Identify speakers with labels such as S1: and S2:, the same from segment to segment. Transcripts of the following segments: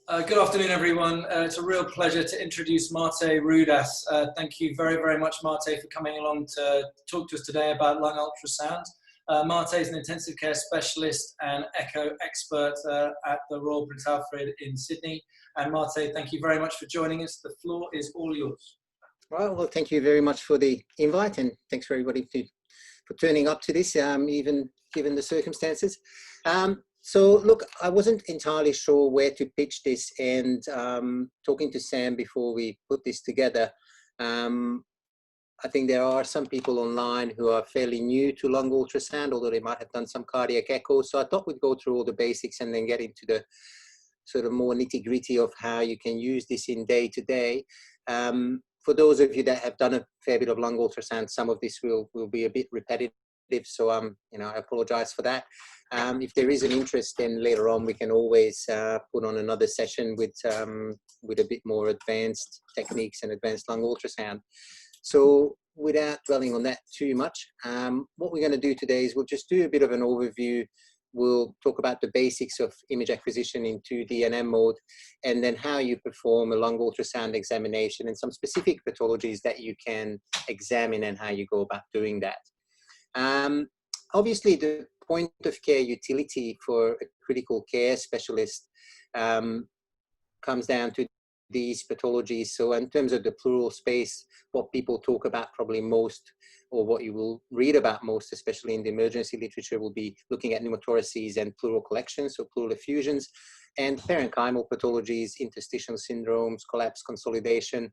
S1: Good afternoon, everyone. It's a real pleasure to introduce Marte Rudas. Thank you very, very much, Marte, for coming along to talk to us today about lung ultrasound. Marte is an intensive care specialist and echo expert at the Royal Prince Alfred in Sydney. And Marte, thank you very much for joining us. The floor is all yours.
S2: Well, thank you very much for the invite, and thanks for everybody for turning up to this, even given the circumstances. So look, I wasn't entirely sure where to pitch this, and talking to Sam before we put this together, I think there are some people online who are fairly new to lung ultrasound, although they might have done some cardiac echo. So I thought we'd go through all the basics and then get into the sort of more nitty-gritty of how you can use this in day-to-day. For those of you that have done a fair bit of lung ultrasound, some of this will be a bit repetitive, so I apologize for that. If there is an interest, then later on we can always put on another session with a bit more advanced techniques and advanced lung ultrasound. So without dwelling on that too much, what we're going to do today is we'll just do a bit of an overview. We'll talk about the basics of image acquisition in 2D and M mode, and then how you perform a lung ultrasound examination and some specific pathologies that you can examine and how you go about doing that. Obviously, the point of care utility for a critical care specialist comes down to these pathologies. So in terms of the pleural space, what people talk about probably most, or what you will read about most, especially in the emergency literature, will be looking at pneumothoraces and pleural collections, so pleural effusions, and parenchymal pathologies, interstitial syndromes, collapse, consolidation.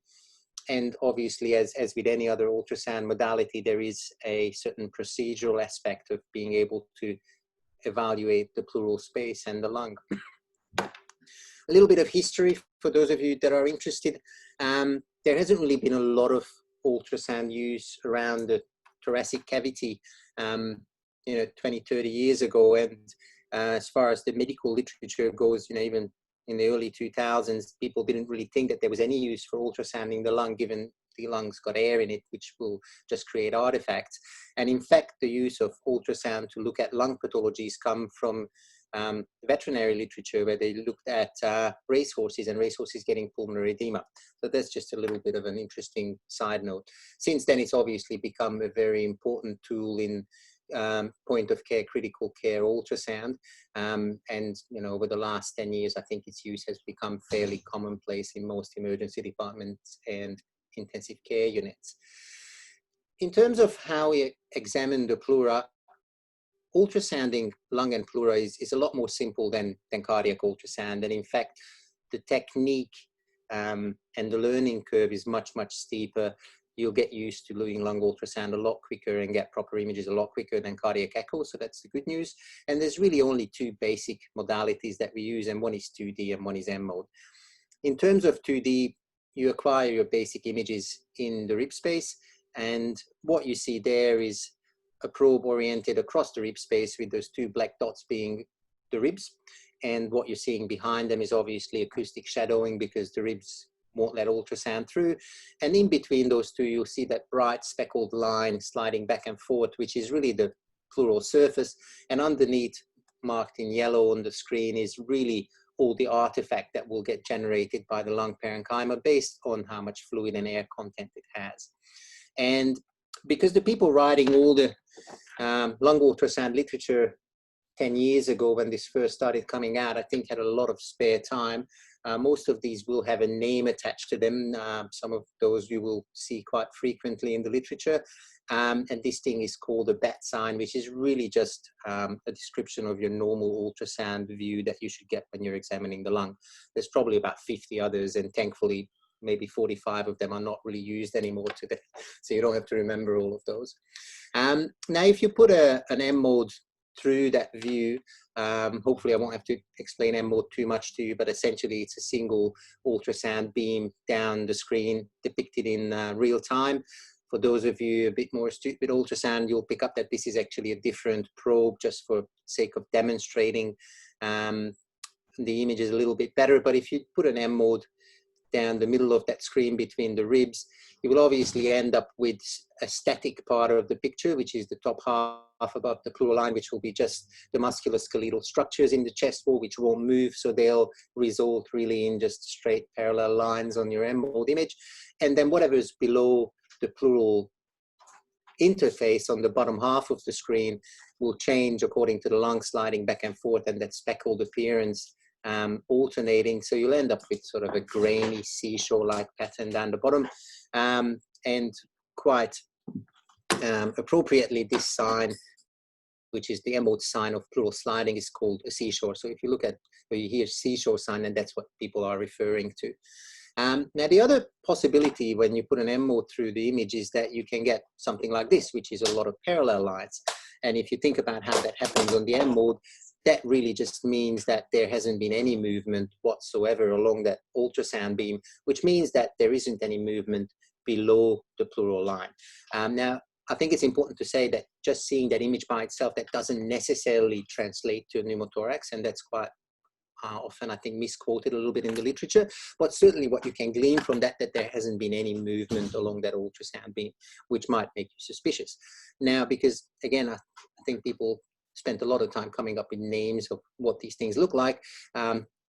S2: And obviously, as with any other ultrasound modality, there is a certain procedural aspect of being able to evaluate the pleural space and the lung. A little bit of history for those of you that are interested. There hasn't really been a lot of ultrasound use around the thoracic cavity, 20, 30 years ago. And as far as the medical literature goes, even in the early 2000s, people didn't really think that there was any use for ultrasounding the lung, given the lungs got air in it, which will just create artifacts. And in fact, the use of ultrasound to look at lung pathologies come from veterinary literature, where they looked at racehorses and racehorses getting pulmonary edema. So that's just a little bit of an interesting side note. Since then, it's obviously become a very important tool in point of care, critical care ultrasound. And over the last 10 years, I think its use has become fairly commonplace in most emergency departments and intensive care units. In terms of how we examine the pleura, ultrasounding lung and pleura is a lot more simple than cardiac ultrasound. And in fact, the technique and the learning curve is much, much steeper. You'll get used to doing lung ultrasound a lot quicker and get proper images a lot quicker than cardiac echo. So that's the good news. And there's really only two basic modalities that we use, and one is 2D and one is M mode. In terms of 2D, you acquire your basic images in the rib space. And what you see there is a probe oriented across the rib space, with those two black dots being the ribs. And what you're seeing behind them is obviously acoustic shadowing, because the ribs won't let ultrasound through. And in between those two, you'll see that bright speckled line sliding back and forth, which is really the pleural surface. And underneath, marked in yellow on the screen, is really all the artifact that will get generated by the lung parenchyma based on how much fluid and air content it has. And because the people writing all the lung ultrasound literature 10 years ago, when this first started coming out, I think had a lot of spare time. Most of these will have a name attached to them. Some of those you will see quite frequently in the literature. And this thing is called a Bedside, which is really just a description of your normal ultrasound view that you should get when you're examining the lung. There's probably about 50 others, and thankfully, maybe 45 of them are not really used anymore today. So you don't have to remember all of those. Now, if you put an M mode through that view, hopefully I won't have to explain M mode too much to you, but essentially it's a single ultrasound beam down the screen depicted in real time. For those of you a bit more astute with ultrasound, you'll pick up that this is actually a different probe, just for sake of demonstrating the image is a little bit better. But if you put an M mode down the middle of that screen between the ribs, you will obviously end up with a static part of the picture, which is the top half above the pleural line, which will be just the musculoskeletal structures in the chest wall, which won't move. So they'll result really in just straight parallel lines on your M-mode image. And then whatever is below the pleural interface on the bottom half of the screen will change according to the lung sliding back and forth and that speckled appearance alternating. So you'll end up with sort of a grainy seashore-like pattern down the bottom. And quite appropriately, this sign, which is the M-mode sign of pleural sliding, is called a seashore. So if you look at, or you hear seashore sign, and that's what people are referring to. Now, the other possibility when you put an M-mode through the image is that you can get something like this, which is a lot of parallel lines. And if you think about how that happens on the M-mode, that really just means that there hasn't been any movement whatsoever along that ultrasound beam, which means that there isn't any movement below the pleural line. Now, I think it's important to say that just seeing that image by itself, that doesn't necessarily translate to a pneumothorax, and that's quite often, I think, misquoted a little bit in the literature, but certainly what you can glean from that, that there hasn't been any movement along that ultrasound beam, which might make you suspicious. Now, because again, I think people spent a lot of time coming up with names of what these things look like.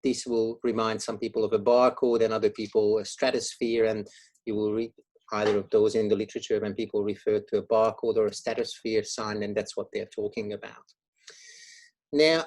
S2: This will remind some people of a barcode and other people a stratosphere, and you will read either of those in the literature when people refer to a barcode or a stratosphere sign, and that's what they're talking about. Now,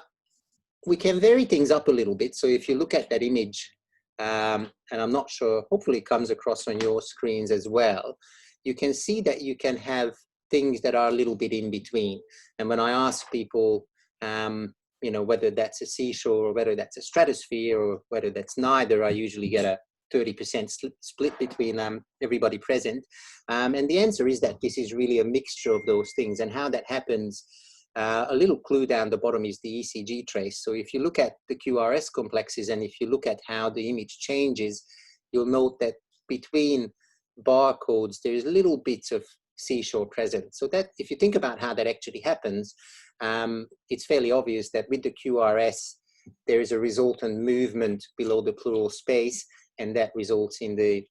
S2: we can vary things up a little bit. So if you look at that image, and I'm not sure, hopefully it comes across on your screens as well, you can see that you can have things that are a little bit in between. And when I ask people, you know, whether that's a seashore or whether that's a stratosphere or whether that's neither, I usually get a 30% split between everybody present. And the answer is that this is really a mixture of those things. And how that happens, a little clue down the bottom is the ECG trace. So if you look at the QRS complexes and if you look at how the image changes, you'll note that between barcodes, there's little bits of seashore present. So that if you think about how that actually happens, it's fairly obvious that with the QRS, there is a resultant movement below the pleural space, and that results in the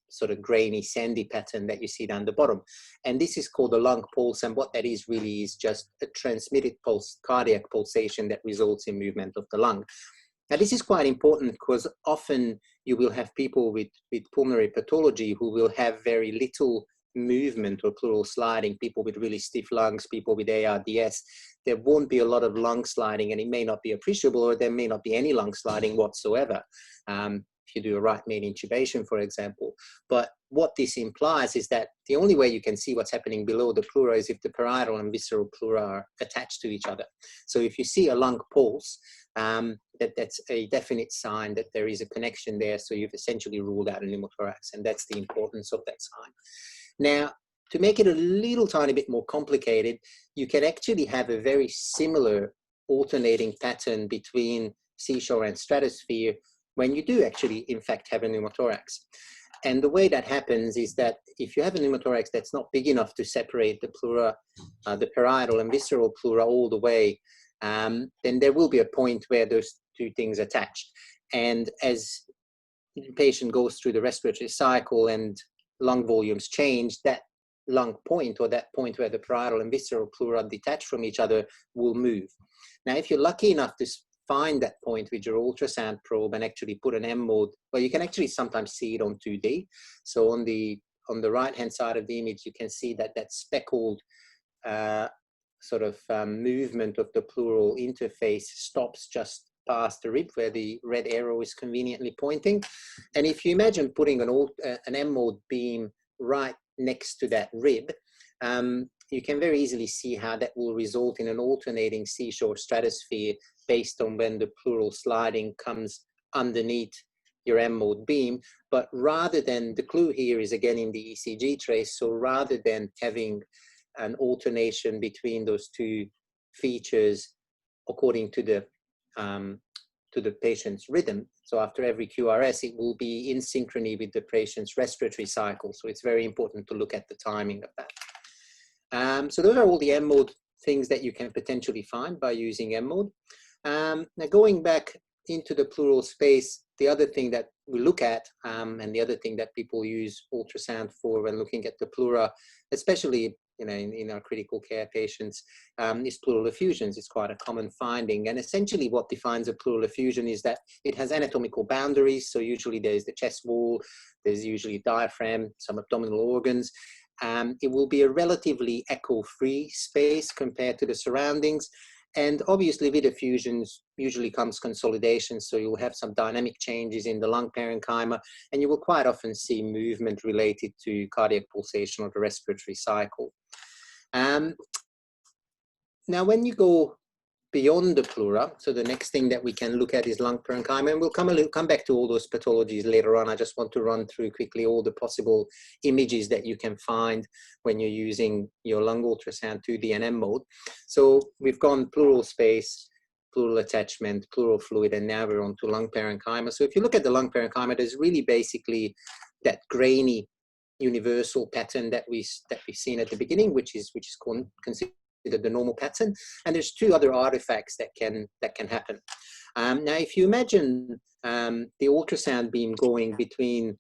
S2: sort of grainy sandy pattern that you see down the bottom. And this is called a lung pulse, and what that is really is just a transmitted pulse, cardiac pulsation that results in movement of the lung. Now this is quite important because often you will have people with pulmonary pathology who will have very little movement or pleural sliding, people with really stiff lungs, people with ARDS. There won't be a lot of lung sliding, and it may not be appreciable, or there may not be any lung sliding whatsoever. If you do a right main intubation, for example. But what this implies is that the only way you can see what's happening below the pleura is if the parietal and visceral pleura are attached to each other. So if you see a lung pulse, that's a definite sign that there is a connection there. So you've essentially ruled out a pneumothorax, and that's the importance of that sign. Now, to make it a little tiny bit more complicated, you can actually have a very similar alternating pattern between seashore and stratosphere when you do actually, in fact, have a pneumothorax. And the way that happens is that if you have a pneumothorax that's not big enough to separate the pleura, the parietal and visceral pleura all the way, then there will be a point where those two things attach. And as the patient goes through the respiratory cycle and lung volumes change, that lung point, or that point where the parietal and visceral pleura detach from each other, will move. Now, if you're lucky enough to find that point with your ultrasound probe and actually put an M-mode, well, you can actually sometimes see it on 2D. So on the right-hand side of the image, you can see that that speckled sort of movement of the pleural interface stops just past the rib where the red arrow is conveniently pointing. And if you imagine putting an M-mode beam right next to that rib, you can very easily see how that will result in an alternating seashore stratosphere based on when the pleural sliding comes underneath your M-mode beam. But rather than, the clue here is again in the ECG trace, so rather than having an alternation between those two features according to the patient's rhythm, so after every QRS, it will be in synchrony with the patient's respiratory cycle. So it's very important to look at the timing of that. So those are all the M-mode things that you can potentially find by using M-mode. Now going back into the pleural space, the other thing that we look at, and the other thing that people use ultrasound for when looking at the pleura, especially in our critical care patients, is pleural effusions. It's quite a common finding. And essentially what defines a pleural effusion is that it has anatomical boundaries. So usually there's the chest wall, there's usually diaphragm, some abdominal organs. It will be a relatively echo-free space compared to the surroundings. And obviously with effusions usually comes consolidation, so you'll have some dynamic changes in the lung parenchyma, and you will quite often see movement related to cardiac pulsation or the respiratory cycle. Now when you go beyond the pleura, so the next thing that we can look at is lung parenchyma, and we'll come back to all those pathologies later on. I just want to run through quickly all the possible images that you can find when you're using your lung ultrasound 2D&M mode. So we've gone pleural space, pleural attachment, pleural fluid, and now we're on to lung parenchyma. So if you look at the lung parenchyma, there's really basically that grainy universal pattern that we've seen at the beginning, which is considered the normal pattern, and there's two other artifacts that can happen. Now, if you imagine the ultrasound beam going between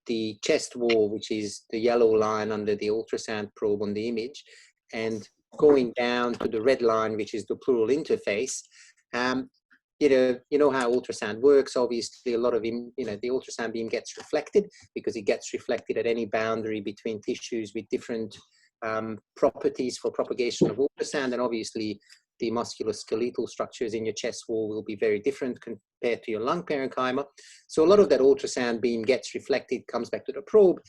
S2: the chest wall, which is the yellow line under the ultrasound probe on the image, and going down to the red line, which is the pleural interface, you know how ultrasound works. Obviously, a lot of the ultrasound beam gets reflected because it gets reflected at any boundary between tissues with different properties for propagation of ultrasound, and obviously the musculoskeletal structures in your chest wall will be very different compared to your lung parenchyma. So a lot of that ultrasound beam gets reflected, comes back to the probe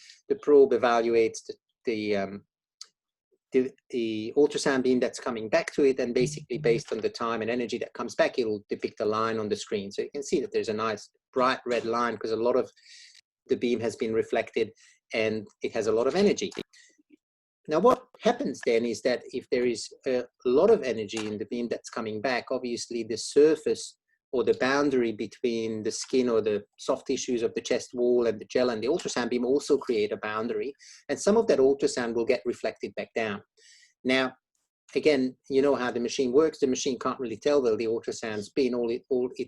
S2: evaluates the ultrasound beam that's coming back to it, and basically based on the time and energy that comes back, it'll depict a line on the screen. So you can see that there's a nice bright red line because a lot of the beam has been reflected and it has a lot of energy. Now, what happens then is that if there is a lot of energy in the beam that's coming back, obviously the surface or the boundary between the skin or the soft tissues of the chest wall and the gel and the ultrasound beam also create a boundary, and some of that ultrasound will get reflected back down. Now, again, you know how the machine works. The machine can't really tell where the ultrasound's been. All it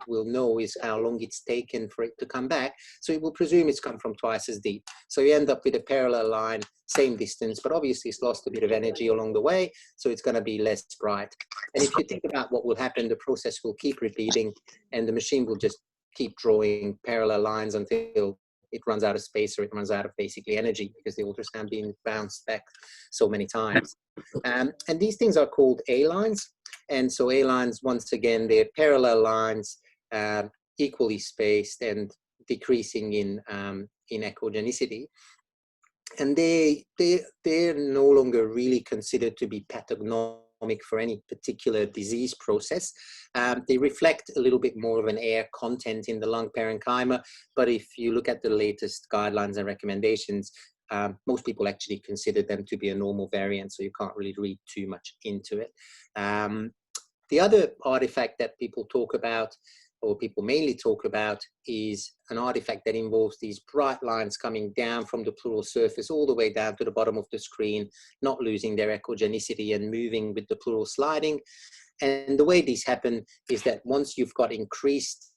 S2: will know is how long it's taken for it to come back. So it will presume it's come from twice as deep. So you end up with a parallel line, same distance, but obviously it's lost a bit of energy along the way, so it's going to be less bright. And if you think about what will happen, the process will keep repeating, and the machine will just keep drawing parallel lines until it runs out of space or it runs out of basically energy because the ultrasound beam bounced back so many times. And these things are called A-lines. And so A-lines, once again, they're parallel lines, equally spaced and decreasing in echogenicity. And they're no longer really considered to be pathognomonic for any particular disease process. They reflect a little bit more of an air content in the lung parenchyma, but if you look at the latest guidelines and recommendations, most people actually consider them to be a normal variant, so you can't really read too much into it. The other artifact that people talk about, or people mainly talk about, is an artifact that involves these bright lines coming down from the pleural surface all the way down to the bottom of the screen, not losing their echogenicity and moving with the pleural sliding. And the way these happen is that once you've got increased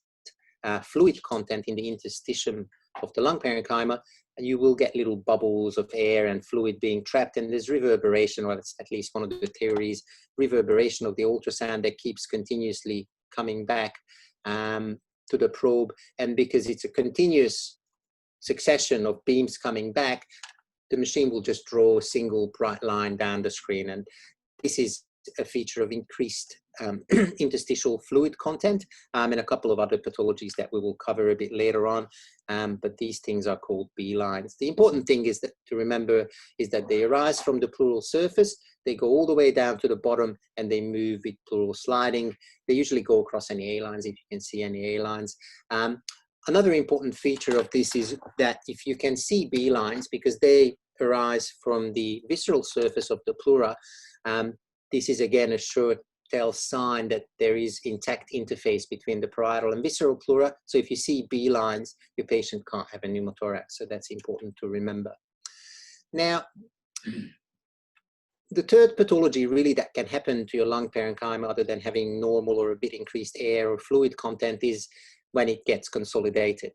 S2: fluid content in the interstitium of the lung parenchyma, you will get little bubbles of air and fluid being trapped, and there's reverberation, or that's at least one of the theories, reverberation of the ultrasound that keeps continuously coming back to the probe. And because it's a continuous succession of beams coming back, the machine will just draw a single bright line down the screen. And this is a feature of increased interstitial fluid content and a couple of other pathologies that we will cover a bit later on. But these things are called B lines. The important thing is that to remember is that they arise from the pleural surface, they go all the way down to the bottom, and they move with pleural sliding. They usually go across any A lines, if you can see any A lines. Another important feature of this is that if you can see B lines, because they arise from the visceral surface of the pleura, this is again a sure tell sign that there is intact interface between the parietal and visceral pleura. So if you see B lines, your patient can't have a pneumothorax. So that's important to remember. Now, the third pathology really that can happen to your lung parenchyma, other than having normal or a bit increased air or fluid content, is when it gets consolidated.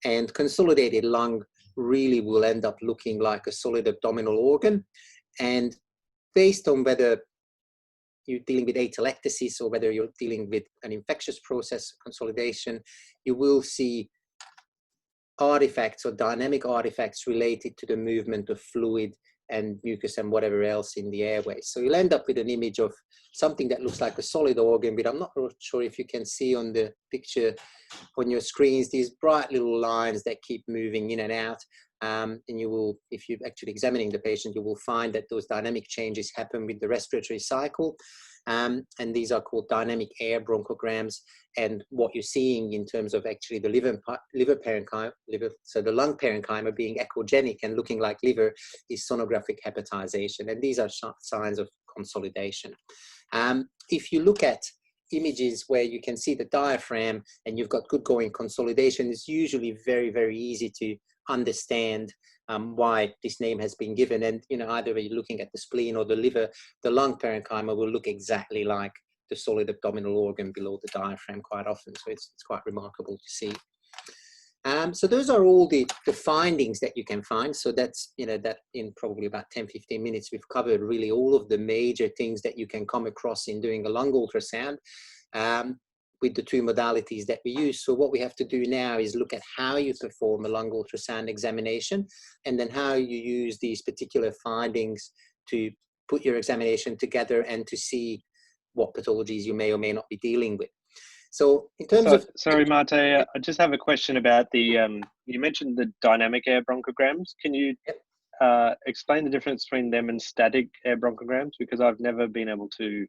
S2: And consolidated lung really will end up looking like a solid abdominal organ. And based on whether you're dealing with atelectasis or whether you're dealing with an infectious process consolidation, you will see artifacts or dynamic artifacts related to the movement of fluid and mucus and whatever else in the airways. So you'll end up with an image of something that looks like a solid organ, but I'm not sure if you can see on the picture on your screens, these bright little lines that keep moving in and out. And you will, if you're actually examining the patient, you will find that those dynamic changes happen with the respiratory cycle. And these are called dynamic air bronchograms. And what you're seeing in terms of actually the liver parenchyma, so the lung parenchyma being echogenic and looking like liver, is sonographic hepatization. And these are signs of consolidation. If you look at images where you can see the diaphragm and you've got good going consolidation, it's usually very, very easy to understand why this name has been given. And either way you're looking at the spleen or the liver, the lung parenchyma will look exactly like the solid abdominal organ below the diaphragm quite often. So it's quite remarkable to see. So those are all the findings that you can find. So that's, that in probably about 10-15 minutes, we've covered really all of the major things that you can come across in doing a lung ultrasound with the two modalities that we use. So what we have to do now is look at how you perform a lung ultrasound examination, and then how you use these particular findings to put your examination together and to see what pathologies you may or may not be dealing with. So in terms of...
S3: Sorry, Mate, I just have a question about the, you mentioned the dynamic air bronchograms. Can you explain the difference between them and static air bronchograms? Because I've never been able to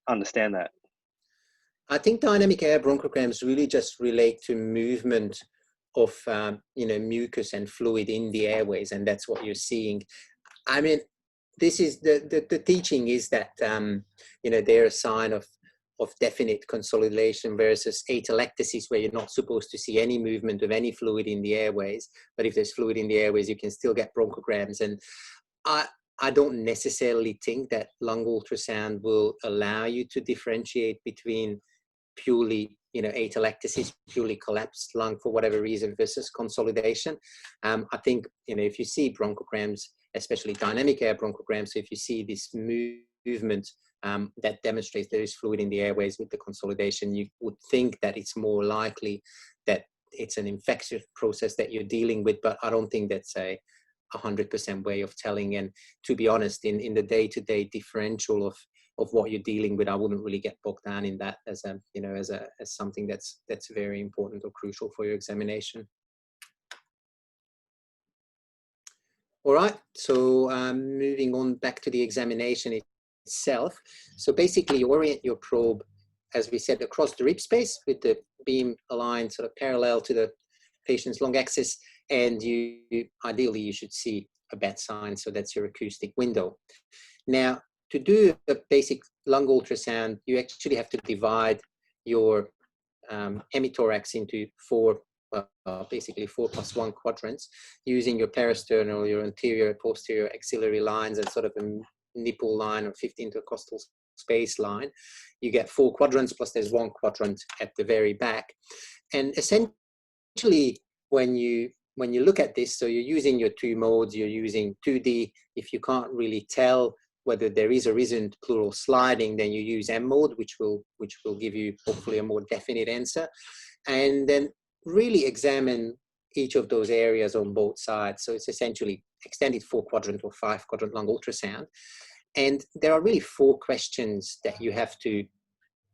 S3: understand that.
S2: I think dynamic air bronchograms really just relate to movement of, mucus and fluid in the airways, and that's what you're seeing. I mean, this is the teaching is that, they're a sign of definite consolidation versus atelectasis, where you're not supposed to see any movement of any fluid in the airways. But if there's fluid in the airways, you can still get bronchograms. And I don't necessarily think that lung ultrasound will allow you to differentiate between purely, atelectasis, purely collapsed lung for whatever reason, versus consolidation. I think, if you see bronchograms, especially dynamic air bronchograms, so if you see this movement that demonstrates there is fluid in the airways with the consolidation, you would think that it's more likely that it's an infectious process that you're dealing with, but I don't think that's a 100% way of telling. And to be honest, in the day-to-day differential of what you're dealing with, I wouldn't really get bogged down in that as something that's very important or crucial for your examination. All right, so moving on back to the examination itself. So basically you orient your probe, as we said, across the rib space with the beam aligned sort of parallel to the patient's lung axis, and ideally you should see a bed sign, so that's your acoustic window. Now, to do a basic lung ultrasound, you actually have to divide your hemithorax into basically 4+1 quadrants, using your peristernal, your anterior, posterior axillary lines, and sort of a nipple line or 15 intercostal space line. You get 4 quadrants, plus there's 1 quadrant at the very back. And essentially, when you look at this, so you're using your 2 modes, you're using 2D. If you can't really tell whether there is or isn't pleural sliding, then you use M mode, which will give you hopefully a more definite answer. And then really examine each of those areas on both sides. So it's essentially extended 4-quadrant or 5-quadrant lung ultrasound. And there are really 4 questions that you have to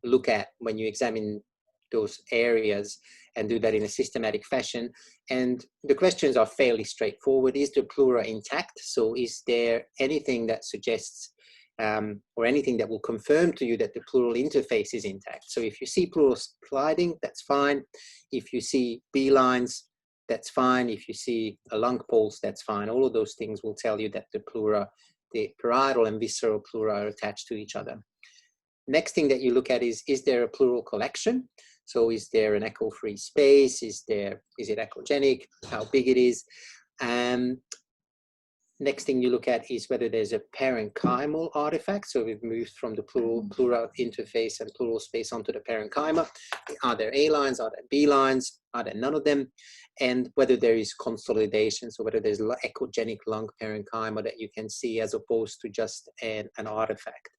S2: look at when you examine those areas, and do that in a systematic fashion. And the questions are fairly straightforward. Is the pleura intact? So is there anything that suggests or anything that will confirm to you that the pleural interface is intact? So if you see pleural sliding, that's fine. If you see B lines, that's fine. If you see a lung pulse, that's fine. All of those things will tell you that the pleura, the parietal and visceral pleura, are attached to each other. Next thing that you look at is there a pleural collection? So is there an echo-free space? Is it echogenic? How big it is? Next thing you look at is whether there's a parenchymal artifact. So we've moved from the pleural interface and pleural space onto the parenchyma. Are there A lines? Are there B lines? Are there none of them? And whether there is consolidation, so whether there's echogenic lung parenchyma that you can see as opposed to just an artifact.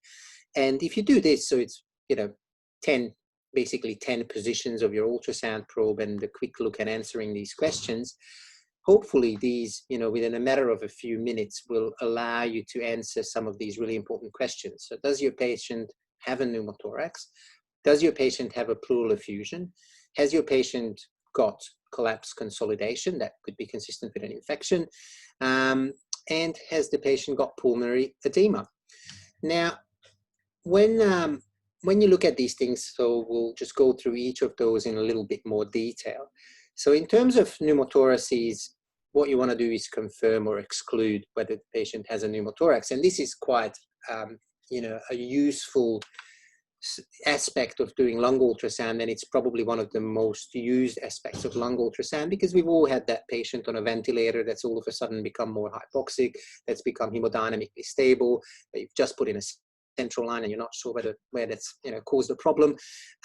S2: And if you do this, so it's, you know, basically 10 positions of your ultrasound probe and a quick look at answering these questions, hopefully these, you know, within a matter of a few minutes will allow you to answer some of these really important questions. So does your patient have a pneumothorax? Does your patient have a pleural effusion? Has your patient got collapse consolidation that could be consistent with an infection? And has the patient got pulmonary edema? Now, when you look at these things, so we'll just go through each of those in a little bit more detail. So in terms of pneumothoraces, what you want to do is confirm or exclude whether the patient has a pneumothorax. And this is quite, you know, a useful aspect of doing lung ultrasound, and it's probably one of the most used aspects of lung ultrasound, because we've all had that patient on a ventilator that's all of a sudden become more hypoxic, that's become hemodynamically stable, that you've just put in a central line and you're not sure where that's, you know, caused the problem.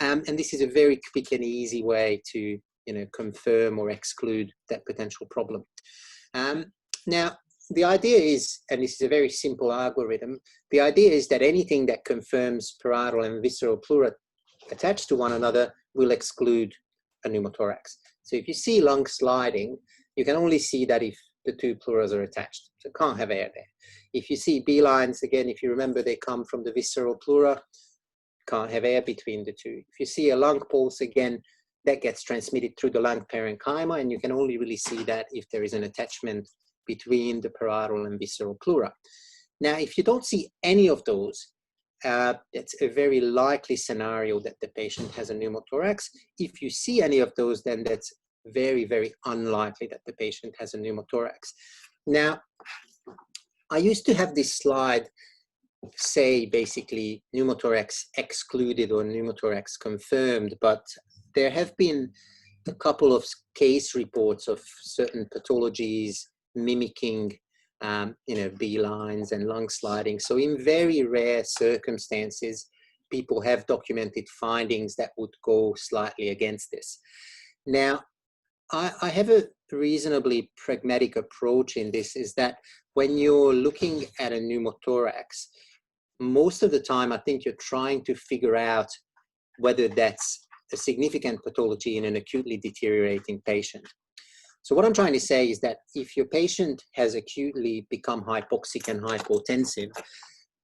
S2: And this is a very quick and easy way to, you know, confirm or exclude that potential problem. Now, the idea is, and this is a very simple algorithm, the idea is that anything that confirms parietal and visceral pleura attached to one another will exclude a pneumothorax. So if you see lung sliding, you can only see that if the two pleuras are attached. So can't have air there. If you see B lines, again, if you remember, they come from the visceral pleura, can't have air between the two. If you see a lung pulse, again, that gets transmitted through the lung parenchyma, and you can only really see that if there is an attachment between the parietal and visceral pleura. Now, if you don't see any of those, it's a very likely scenario that the patient has a pneumothorax. If you see any of those, then that's very, very unlikely that the patient has a pneumothorax. Now, I used to have this slide say basically pneumothorax excluded or pneumothorax confirmed, but there have been a couple of case reports of certain pathologies mimicking, you know, B lines and lung sliding. So in very rare circumstances, people have documented findings that would go slightly against this. Now, I have a reasonably pragmatic approach in this, is that when you're looking at a pneumothorax, most of the time, I think you're trying to figure out whether that's a significant pathology in an acutely deteriorating patient. So what I'm trying to say is that if your patient has acutely become hypoxic and hypotensive,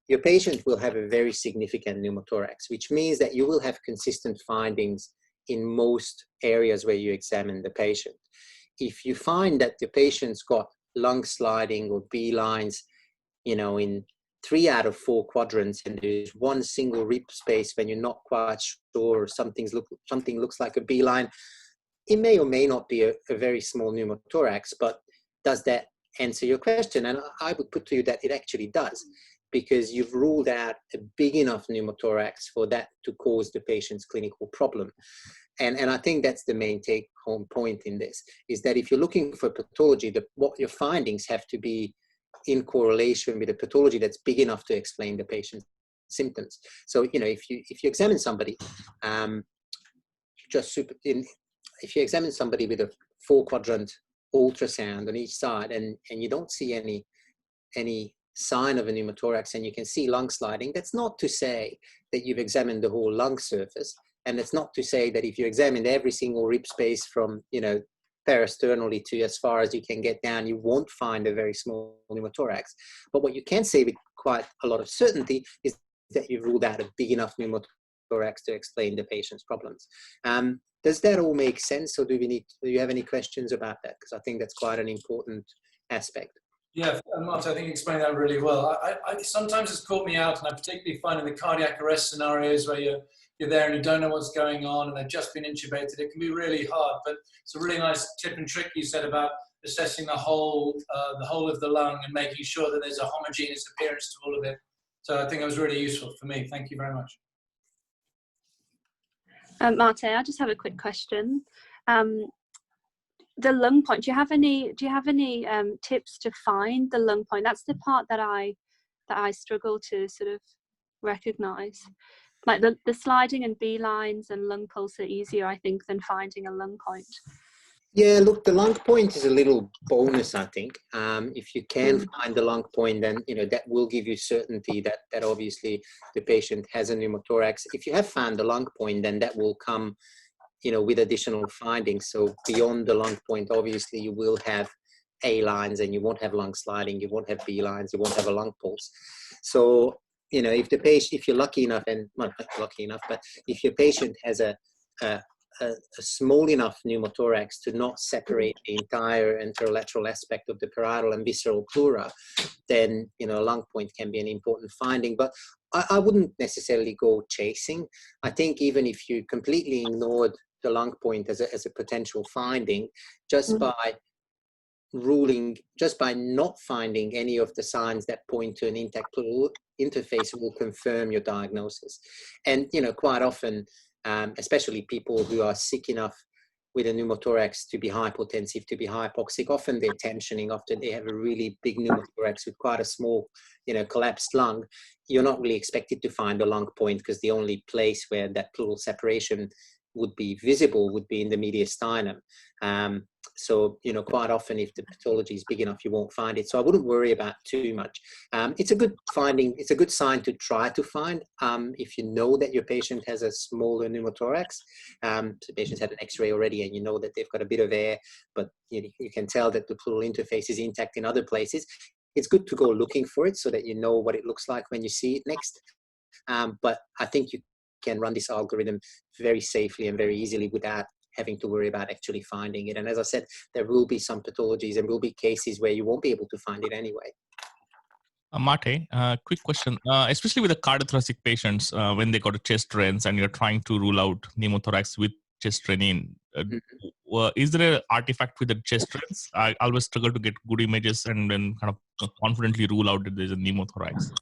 S2: your patient will have a very significant pneumothorax, which means that you will have consistent findings in most areas where you examine the patient. If you find that the patient's got lung sliding or B lines, you know, in 3 out of 4 quadrants, and there's one single rib space when you're not quite sure something looks like a B line, it may or may not be a very small pneumothorax, but does that answer your question? And I would put to you that it actually does, because you've ruled out a big enough pneumothorax for that to cause the patient's clinical problem. And I think that's the main take-home point in this, is that if you're looking for pathology, what your findings have to be in correlation with a pathology that's big enough to explain the patient's symptoms. So, you know, if you examine somebody, if you examine somebody with a 4-quadrant ultrasound on each side, and you don't see any sign of a pneumothorax, and you can see lung sliding, that's not to say that you've examined the whole lung surface, and it's not to say that if you examined every single rib space from, you know, parasternally to as far as you can get down, you won't find a very small pneumothorax. But what you can say with quite a lot of certainty is that you've ruled out a big enough pneumothorax to explain the patient's problems. Does that all make sense, or do you have any questions about that? Because I think that's quite an important aspect.
S1: Yeah, Marta, I think you explained that really well. I sometimes it's caught me out, and I particularly find in the cardiac arrest scenarios where you're there and you don't know what's going on and they've just been intubated, it can be really hard. But it's a really nice tip and trick you said about assessing the whole of the lung and making sure that there's a homogeneous appearance to all of it. So I think it was really useful for me. Thank you very much.
S4: Marte, I just have a quick question. the lung point. Do you have any tips to find the lung point? That's the part that I struggle to sort of recognize. Like the sliding and B lines and lung pulse are easier, I think, than finding a lung point.
S2: Yeah, look, the lung point is a little bonus, I think. If you can find the lung point, then that will give you certainty that obviously the patient has a pneumothorax. If you have found the lung point, then that will come with additional findings. So beyond the lung point, obviously you will have A lines, and you won't have lung sliding, you won't have B lines, you won't have a lung pulse. So if you're lucky enough, and well, not lucky enough, but if your patient has a small enough pneumothorax to not separate the entire anterolateral aspect of the parietal and visceral pleura, then a lung point can be an important finding. But I wouldn't necessarily go chasing. I think even if you completely ignored the lung point as a potential finding, just by not finding any of the signs that point to an intact pleural interface will confirm your diagnosis. And quite often, especially people who are sick enough with a pneumothorax to be hypotensive, to be hypoxic, often they're tensioning, often they have a really big pneumothorax with quite a small, collapsed lung. You're not really expected to find a lung point, because the only place where that pleural separation would be visible would be in the mediastinum. So, quite often if the pathology is big enough, you won't find it. So I wouldn't worry about too much. It's a good finding. It's a good sign to try to find if you know that your patient has a smaller pneumothorax. So the patient's had an x-ray already, and you know that they've got a bit of air, but you can tell that the pleural interface is intact in other places. It's good to go looking for it so that you know what it looks like when you see it next. But I think you can run this algorithm very safely and very easily without having to worry about actually finding it. And as I said, there will be some pathologies and will be cases where you won't be able to find it anyway.
S5: Mate, quick question, especially with the cardiothoracic patients, when they got a chest drains and you're trying to rule out pneumothorax with chest drain in, is there an artifact with the chest drains? I always struggle to get good images and then kind of confidently rule out that there's a pneumothorax.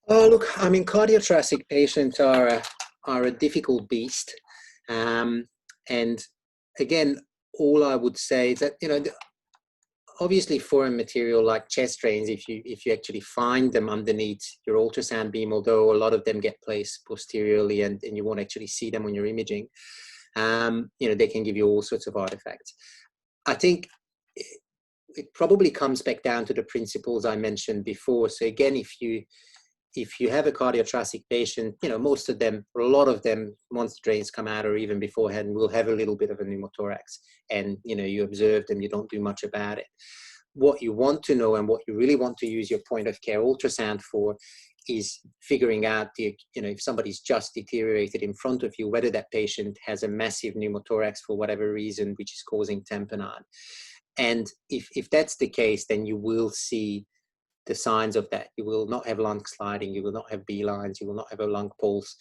S2: Look, I mean, cardiothoracic patients are a difficult beast. And again, all I would say is that, obviously foreign material like chest drains, if you actually find them underneath your ultrasound beam, although a lot of them get placed posteriorly and you won't actually see them when you're imaging, they can give you all sorts of artifacts. I think it probably comes back down to the principles I mentioned before. So again, if you have a cardiothoracic patient, most of them, or a lot of them, once the drains come out or even beforehand, will have a little bit of a pneumothorax, and you observe them, you don't do much about it. What you want to know, and what you really want to use your point of care ultrasound for, is figuring out if somebody's just deteriorated in front of you, whether that patient has a massive pneumothorax for whatever reason, which is causing tamponade. And if that's the case, then you will see the signs of that. You will not have lung sliding, you will not have B lines, you will not have a lung pulse.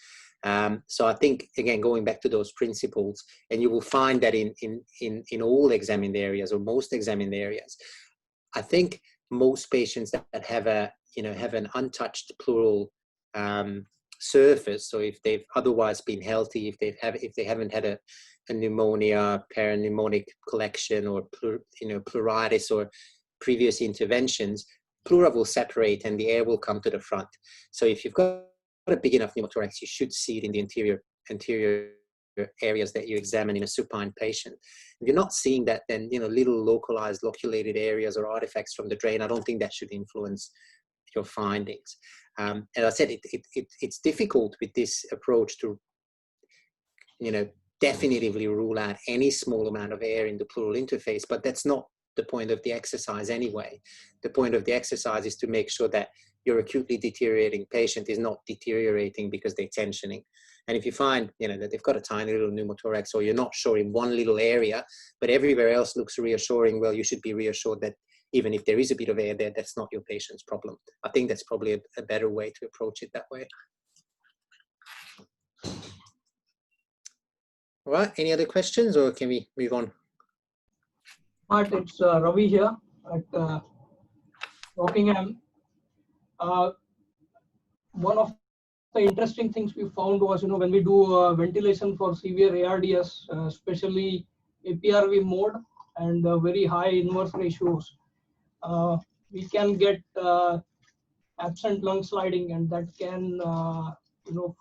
S2: So I think, again, going back to those principles, and you will find that in all examined areas, or most examined areas, I think most patients that have have an untouched pleural surface, so if they've otherwise been healthy, if they haven't had a pneumonia, parapneumonic collection, or pleuritis or previous interventions, pleura will separate and the air will come to the front. So if you've got a big enough pneumothorax, you should see it in the anterior areas that you examine in a supine patient. If you're not seeing that, then little localized loculated areas or artifacts from the drain, I don't think that should influence your findings. As I said, it's difficult with this approach to definitively rule out any small amount of air in the pleural interface, but that's not the point of the exercise anyway. The point of the exercise is to make sure that your acutely deteriorating patient is not deteriorating because they're tensioning. And if you find that they've got a tiny little pneumothorax, or you're not sure in one little area, but everywhere else looks reassuring, well, you should be reassured that even if there is a bit of air there, that's not your patient's problem. I think that's probably a better way to approach it that way. All right, any other questions, or can we move on?
S6: It's Ravi here at Rockingham. One of the interesting things we found was, when we do ventilation for severe ARDS, especially APRV mode, and very high inverse ratios, we can get absent lung sliding, and that can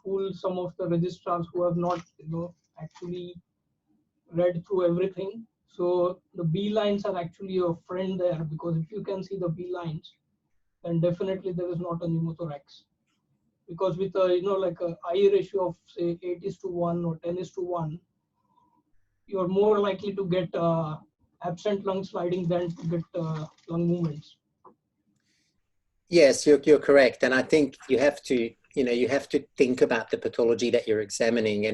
S6: fool some of the registrars who have not actually read through everything. So the B lines are actually a friend there, because if you can see the B lines, then definitely there is not a pneumothorax. Because with a like a I ratio of say 8:1 or 10:1, you are more likely to get absent lung sliding than to get lung movements.
S2: Yes, you're correct, and I think you have to think about the pathology that you're examining,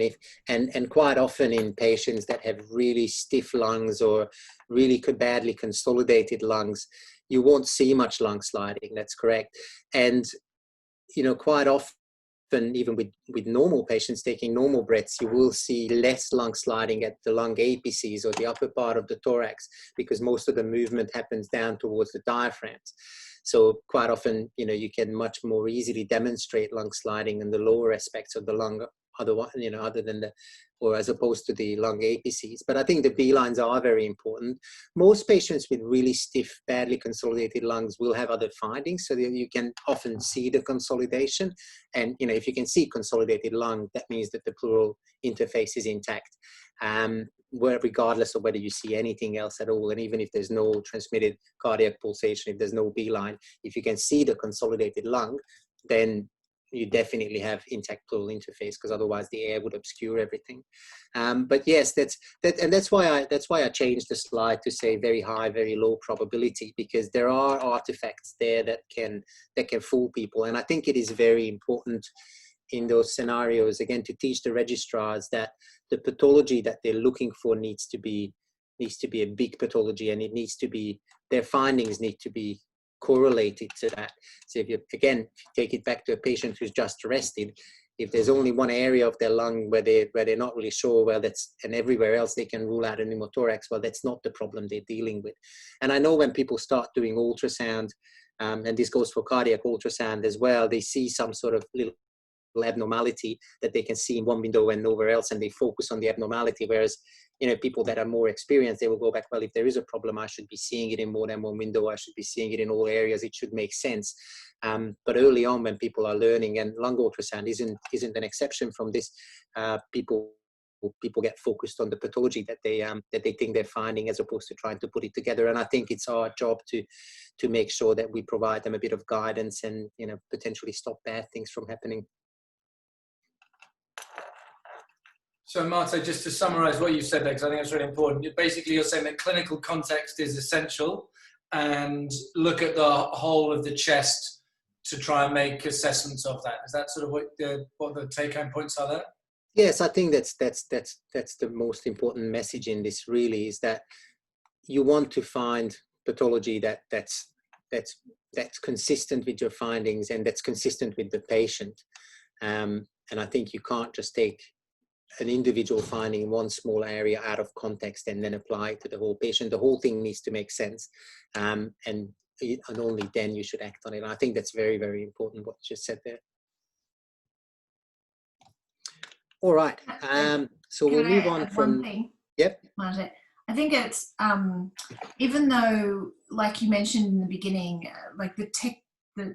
S2: and quite often in patients that have really stiff lungs or really badly consolidated lungs, you won't see much lung sliding. That's correct, and quite often, even with normal patients taking normal breaths, you will see less lung sliding at the lung apices or the upper part of the thorax, because most of the movement happens down towards the diaphragms. So quite often, you can much more easily demonstrate lung sliding in the lower aspects of the lung, other than as opposed to the lung apices. But I think the B lines are very important. Most patients with really stiff, badly consolidated lungs will have other findings, so that you can often see the consolidation. And if you can see consolidated lung, that means that the pleural interface is intact. Regardless of whether you see anything else at all, and even if there's no transmitted cardiac pulsation, if there's no B line, if you can see the consolidated lung, then you definitely have intact pleural interface, because otherwise the air would obscure everything. But yes, that's why I changed the slide to say very high, very low probability, because there are artifacts there that can fool people, and I think it is very important in those scenarios, again, to teach the registrars that the pathology that they're looking for needs to be a big pathology, and their findings need to be correlated to that. So if you take it back to a patient who's just arrested, if there's only one area of their lung where they're not really sure, and everywhere else they can rule out a pneumothorax, well, that's not the problem they're dealing with. And I know when people start doing ultrasound, and this goes for cardiac ultrasound as well, they see some sort of little abnormality that they can see in one window and nowhere else, and they focus on the abnormality, whereas people that are more experienced, they will go back, well, if there is a problem, I should be seeing it in more than one window, I should be seeing it in all areas, it should make sense. But early on, when people are learning, and lung ultrasound isn't an exception from this, people get focused on the pathology that they think they're finding, as opposed to trying to put it together. And I think it's our job to make sure that we provide them a bit of guidance and potentially stop bad things from happening.
S1: So Marte, just to summarize what you said there, because I think it's really important, basically you're saying that clinical context is essential, and look at the whole of the chest to try and make assessments of that. Is that sort of what the take-home points are there?
S2: Yes, I think that's the most important message in this, really, is that you want to find pathology that's consistent with your findings and that's consistent with the patient. And I think you can't just take an individual finding in one small area out of context and then apply it to the whole patient. The whole thing needs to make sense, and only then you should act on it. And I think that's very, very important, what you just said there. All right, so we'll move on from
S7: one thing.
S2: Yep.
S7: Marte, I think it's even though, like you mentioned in the beginning, like the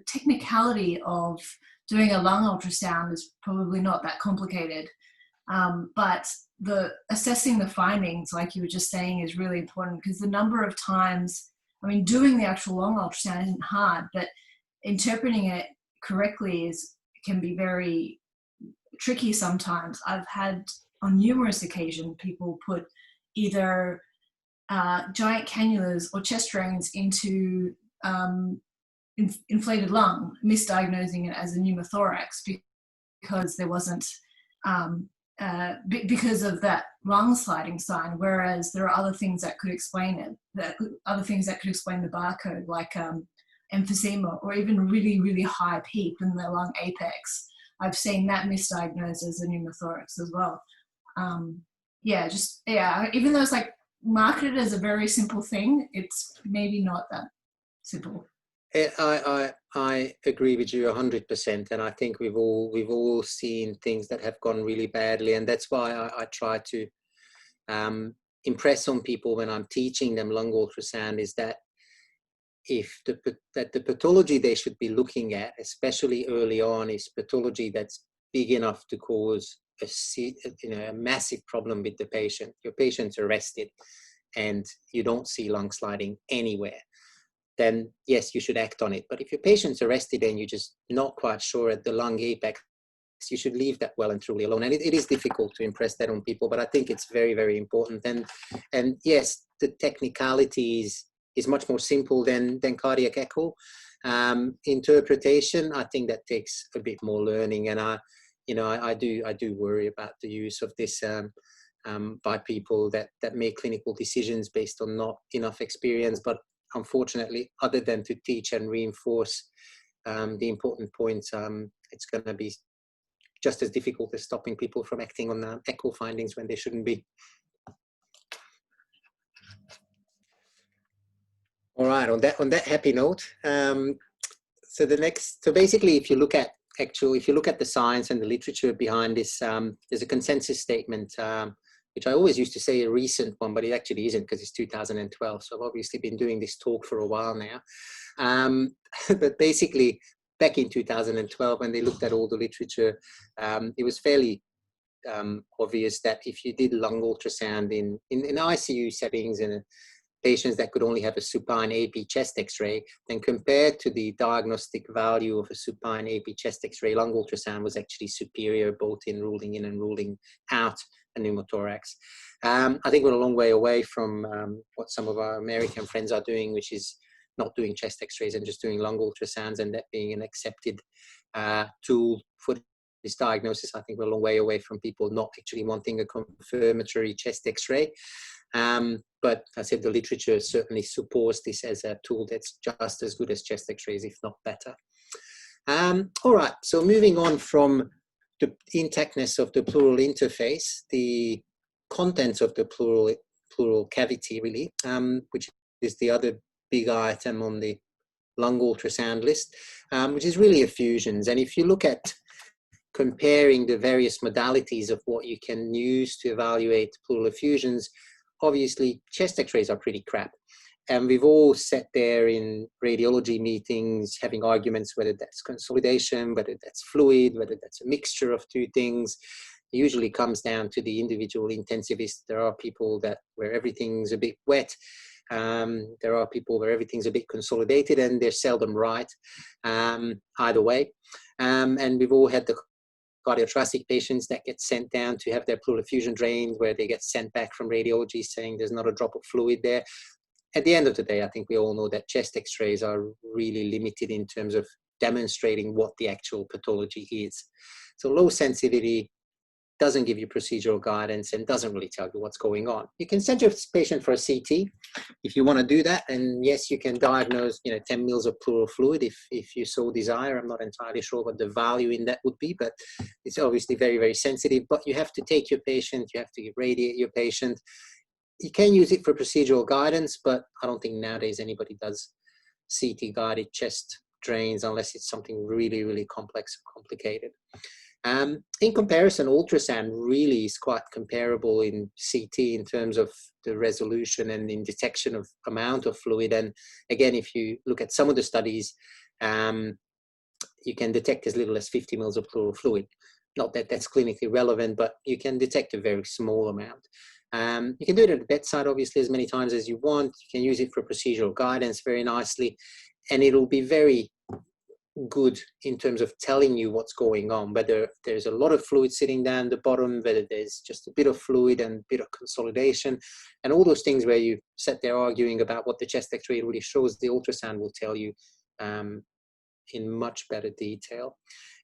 S7: technicality of doing a lung ultrasound is probably not that complicated. But assessing the findings, like you were just saying, is really important, because the number of times, doing the actual lung ultrasound isn't hard, but interpreting it correctly can be very tricky sometimes. I've had on numerous occasions people put either giant cannulas or chest drains into inflated lung, misdiagnosing it as a pneumothorax because there wasn't because of that lung sliding sign, whereas there are other things that could explain it, other things that could explain the barcode, like emphysema, or even really, really high PEEP in the lung apex. I've seen that misdiagnosed as a pneumothorax as well. Even though it's like marketed as a very simple thing, it's maybe not that simple.
S2: I agree with you 100%, and I think we've all seen things that have gone really badly, and that's why I try to impress on people when I'm teaching them lung ultrasound is that that the pathology they should be looking at, especially early on, is pathology that's big enough to cause a massive problem with the patient. Your patient's arrested and you don't see lung sliding anywhere, then yes, you should act on it. But if your patient's arrested and you're just not quite sure at the lung apex, you should leave that well and truly alone. And it is difficult to impress that on people, but I think it's very, very important. And yes, the technicalities is much more simple than cardiac echo. Interpretation, I think that takes a bit more learning, and I do worry about the use of this by people that make clinical decisions based on not enough experience. But unfortunately, other than to teach and reinforce the important points, it's going to be just as difficult as stopping people from acting on echo findings when they shouldn't be. All right, on that happy note, so basically, if you look at the science and the literature behind this, there's a consensus statement, which I always used to say a recent one, but it actually isn't because it's 2012. So I've obviously been doing this talk for a while now. But basically, back in 2012, when they looked at all the literature, it was fairly obvious that if you did lung ultrasound in ICU settings and patients that could only have a supine AP chest X-ray, then compared to the diagnostic value of a supine AP chest X-ray, lung ultrasound was actually superior both in ruling in and ruling out a pneumothorax. I think we're a long way away from what some of our American friends are doing, which is not doing chest X-rays and just doing lung ultrasounds, and that being an accepted tool for this diagnosis. I think we're a long way away from people not actually wanting a confirmatory chest X-ray. But I said the literature certainly supports this as a tool that's just as good as chest X-rays, if not better. All right, so moving on from the intactness of the pleural interface, the contents of the pleural cavity, really, which is the other big item on the lung ultrasound list, which is really effusions. And if you look at comparing the various modalities of what you can use to evaluate pleural effusions, obviously chest X-rays are pretty crap. And we've all sat there in radiology meetings having arguments whether that's consolidation, whether that's fluid, whether that's a mixture of two things. It usually comes down to the individual intensivist. There are people where everything's a bit wet. There are people where everything's a bit consolidated, and they're seldom right either way. And we've all had the cardiothoracic patients that get sent down to have their pleural effusion drained, where they get sent back from radiology saying there's not a drop of fluid there. At the end of the day, I think we all know that chest X-rays are really limited in terms of demonstrating what the actual pathology is. So low sensitivity doesn't give you procedural guidance and doesn't really tell you what's going on. You can send your patient for a CT if you want to do that, and yes, you can diagnose 10 mils of pleural fluid if you so desire. I'm not entirely sure what the value in that would be, but it's obviously very, very sensitive. But you have to take your patient, you have to radiate your patient. You can use it for procedural guidance, but I don't think nowadays anybody does CT guided chest drains unless it's something really, really complex or complicated. In comparison, ultrasound really is quite comparable in CT in terms of the resolution and in detection of amount of fluid. And again, if you look at some of the studies, you can detect as little as 50 mils of pleural fluid. Not that that's clinically relevant, but you can detect a very small amount. You can do it at the bedside, obviously, as many times as you want. You can use it for procedural guidance very nicely, and it'll be very good in terms of telling you what's going on, whether there's a lot of fluid sitting down the bottom, whether there's just a bit of fluid and a bit of consolidation, and all those things where you sat there arguing about what the chest X-ray really shows, the ultrasound will tell you in much better detail.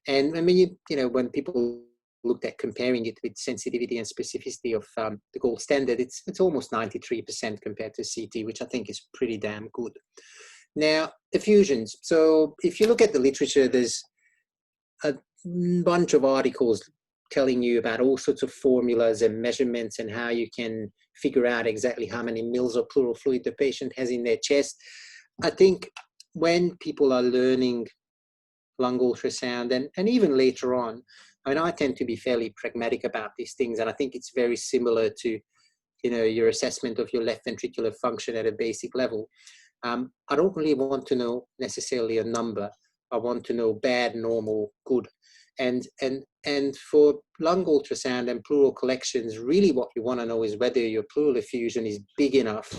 S2: And I mean, when people looked at comparing it with sensitivity and specificity of the gold standard, it's almost 93% compared to CT, which I think is pretty damn good. Now, effusions. So if you look at the literature, there's a bunch of articles telling you about all sorts of formulas and measurements and how you can figure out exactly how many mils of pleural fluid the patient has in their chest. I think when people are learning lung ultrasound and even later on, I mean, I tend to be fairly pragmatic about these things, and I think it's very similar to you know, your assessment of your left ventricular function at a basic level. I don't really want to know necessarily a number. I want to know bad, normal, good. And for lung ultrasound and pleural collections, really what you want to know is whether your pleural effusion is big enough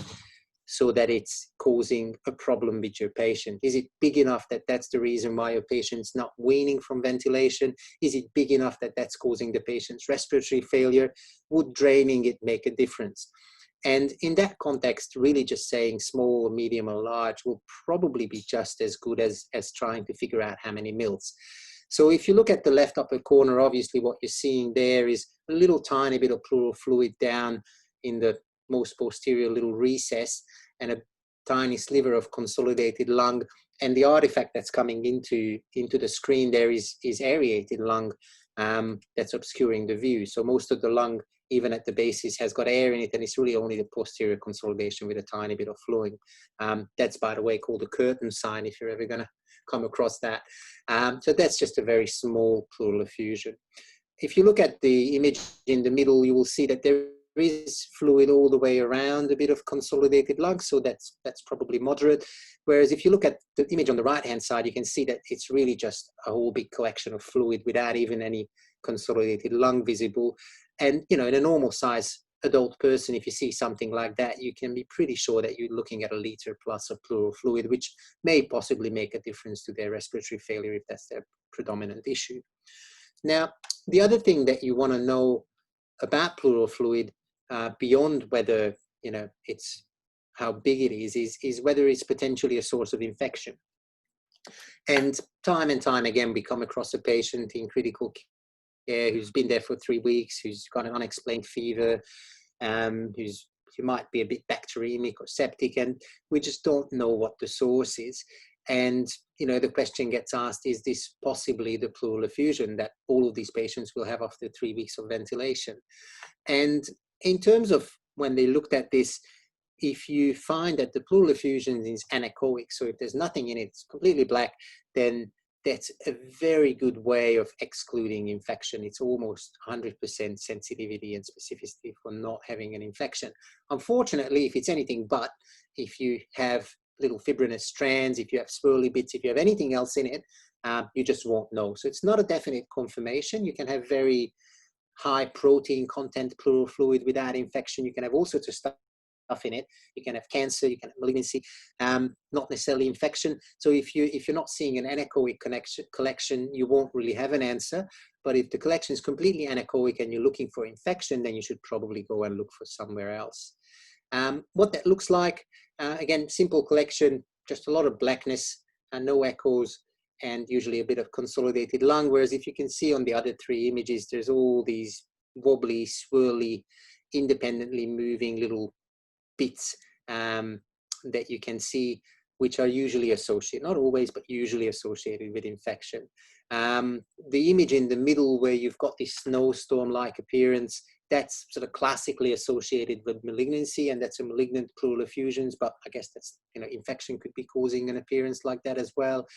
S2: so that it's causing a problem with your patient. Is it big enough that that's the reason why your patient's not weaning from ventilation? Is it big enough that that's causing the patient's respiratory failure? Would draining it make a difference? And in that context, really just saying small, medium, or large will probably be just as good as trying to figure out how many mils. So if you look at the left upper corner, obviously what you're seeing there is a little tiny bit of pleural fluid down in the most posterior little recess, and a tiny sliver of consolidated lung. And the artifact that's coming into the screen there is aerated lung that's obscuring the view. So most of the lung, even at the basis, has got air in it, and it's really only the posterior consolidation with a tiny bit of flowing. That's, by the way, called a curtain sign, if you're ever going to come across that. So that's just a very small pleural effusion. If you look at the image in the middle, you will see that there is fluid all the way around, a bit of consolidated lung, so that's probably moderate. Whereas if you look at the image on the right-hand side, you can see that it's really just a whole big collection of fluid without even any consolidated lung visible. And, you know, in a normal size adult person, if you see something like that, you can be pretty sure that you're looking at a liter plus of pleural fluid, which may possibly make a difference to their respiratory failure if that's their predominant issue. Now, the other thing that you want to know about pleural fluid, beyond whether, you know, it's how big it is whether it's potentially a source of infection. And time again, we come across a patient in critical care who's been there for 3 weeks, who's got an unexplained fever, who might be a bit bacteremic or septic, and we just don't know what the source is. And, you know, the question gets asked, is this possibly the pleural effusion that all of these patients will have after 3 weeks of ventilation? And in terms of when they looked at this, if you find that the pleural effusion is anechoic, so if there's nothing in it, it's completely black, then that's a very good way of excluding infection. It's almost 100% sensitivity and specificity for not having an infection. Unfortunately, if it's anything but, if you have little fibrinous strands, if you have swirly bits, if you have anything else in it, you just won't know. So it's not a definite confirmation. You can have very high protein content pleural fluid without infection. You can have all sorts of stuff in it. You can have cancer, you can have malignancy, not necessarily infection. So if you're not seeing an anechoic collection, you won't really have an answer. But if the collection is completely anechoic and you're looking for infection, then you should probably go and look for somewhere else. What that looks like, again, simple collection, just a lot of blackness and no echoes, and usually a bit of consolidated lung. Whereas if you can see on the other 3 images, there's all these wobbly, swirly, independently moving little bits that you can see, which are usually associated, not always, but usually associated with infection. The image in the middle where you've got this snowstorm-like appearance, that's sort of classically associated with malignancy, and that's a malignant pleural effusions, but I guess that's, you know, infection could be causing an appearance like that as well.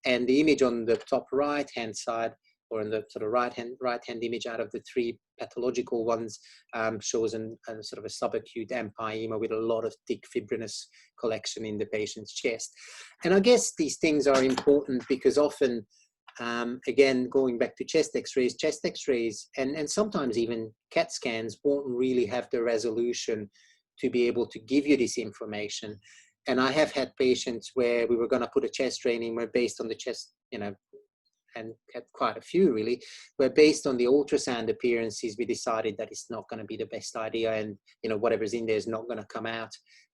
S2: And the image on the top right-hand side, or in the sort of right-hand image out of the 3 pathological ones, shows a sort of a subacute parenchyma with a lot of thick fibrinous collection in the patient's chest. And I guess these things are important because often, again, going back to chest x-rays and sometimes even CAT scans won't really have the resolution to be able to give you this information. And I have had patients where we were going to put a chest drain in, where based on the chest, you know, and had quite a few really, where based on the ultrasound appearances, we decided that it's not going to be the best idea, and, you know, whatever's in there is not going to come out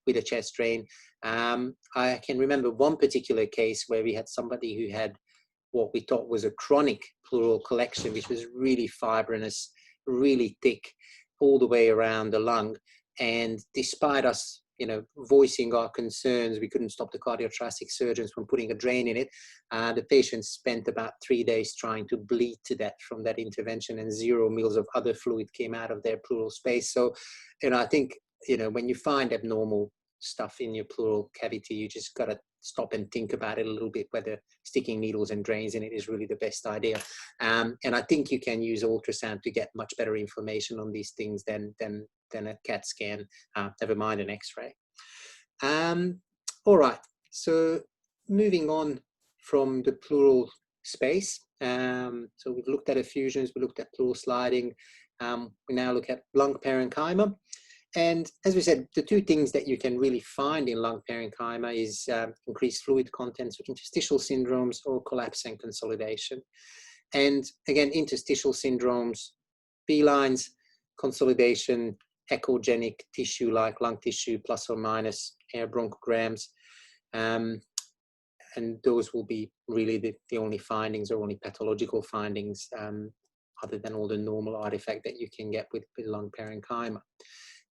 S2: with a chest drain. I can remember one particular case where we had somebody who had what we thought was a chronic pleural collection, which was really fibrinous, really thick, all the way around the lung. And despite us, you know, voicing our concerns, we couldn't stop the cardiothoracic surgeons from putting a drain in it. The patient spent about 3 days trying to bleed to death from that intervention, and 0 mils of other fluid came out of their pleural space. So, you know, I think, you know, when you find abnormal stuff in your pleural cavity, you just got to stop and think about it a little bit, whether sticking needles and drains in it is really the best idea. And I think you can use ultrasound to get much better information on these things than than a CAT scan, never mind an X-ray. All right, so moving on from the pleural space. So we've looked at effusions, we looked at pleural sliding. We now look at lung parenchyma. And as we said, the two things that you can really find in lung parenchyma is increased fluid content, so interstitial syndromes or collapse and consolidation. And again, interstitial syndromes, B-lines, consolidation, echogenic tissue like lung tissue plus or minus air bronchograms. And those will be really the only findings or only pathological findings other than all the normal artifact that you can get with lung parenchyma.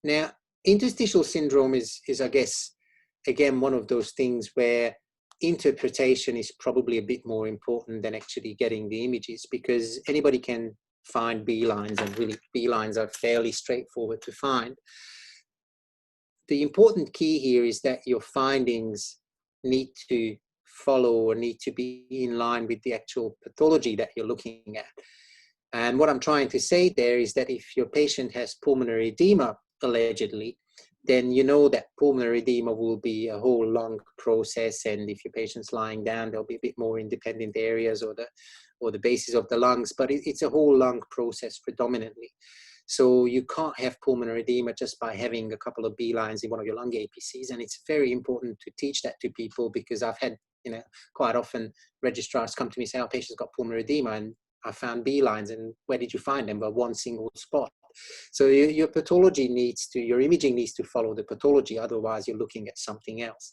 S2: Now, interstitial syndrome is, I guess, again, one of those things where interpretation is probably a bit more important than actually getting the images, because anybody can find B-lines, and really B-lines are fairly straightforward to find. The important key here is that your findings need to follow or need to be in line with the actual pathology that you're looking at. And what I'm trying to say there is that if your patient has pulmonary edema, allegedly, then you know that pulmonary edema will be a whole lung process, and if your patient's lying down, there'll be a bit more independent areas or the bases of the lungs, but it's a whole lung process predominantly. So you can't have pulmonary edema just by having a couple of B-lines in one of your lung APCs, and it's very important to teach that to people, because I've had, quite often registrars come to me and say, our patient's got pulmonary edema, and I found B-lines, and where did you find them? Well, one single spot. So your pathology your imaging needs to follow the pathology, otherwise you're looking at something else.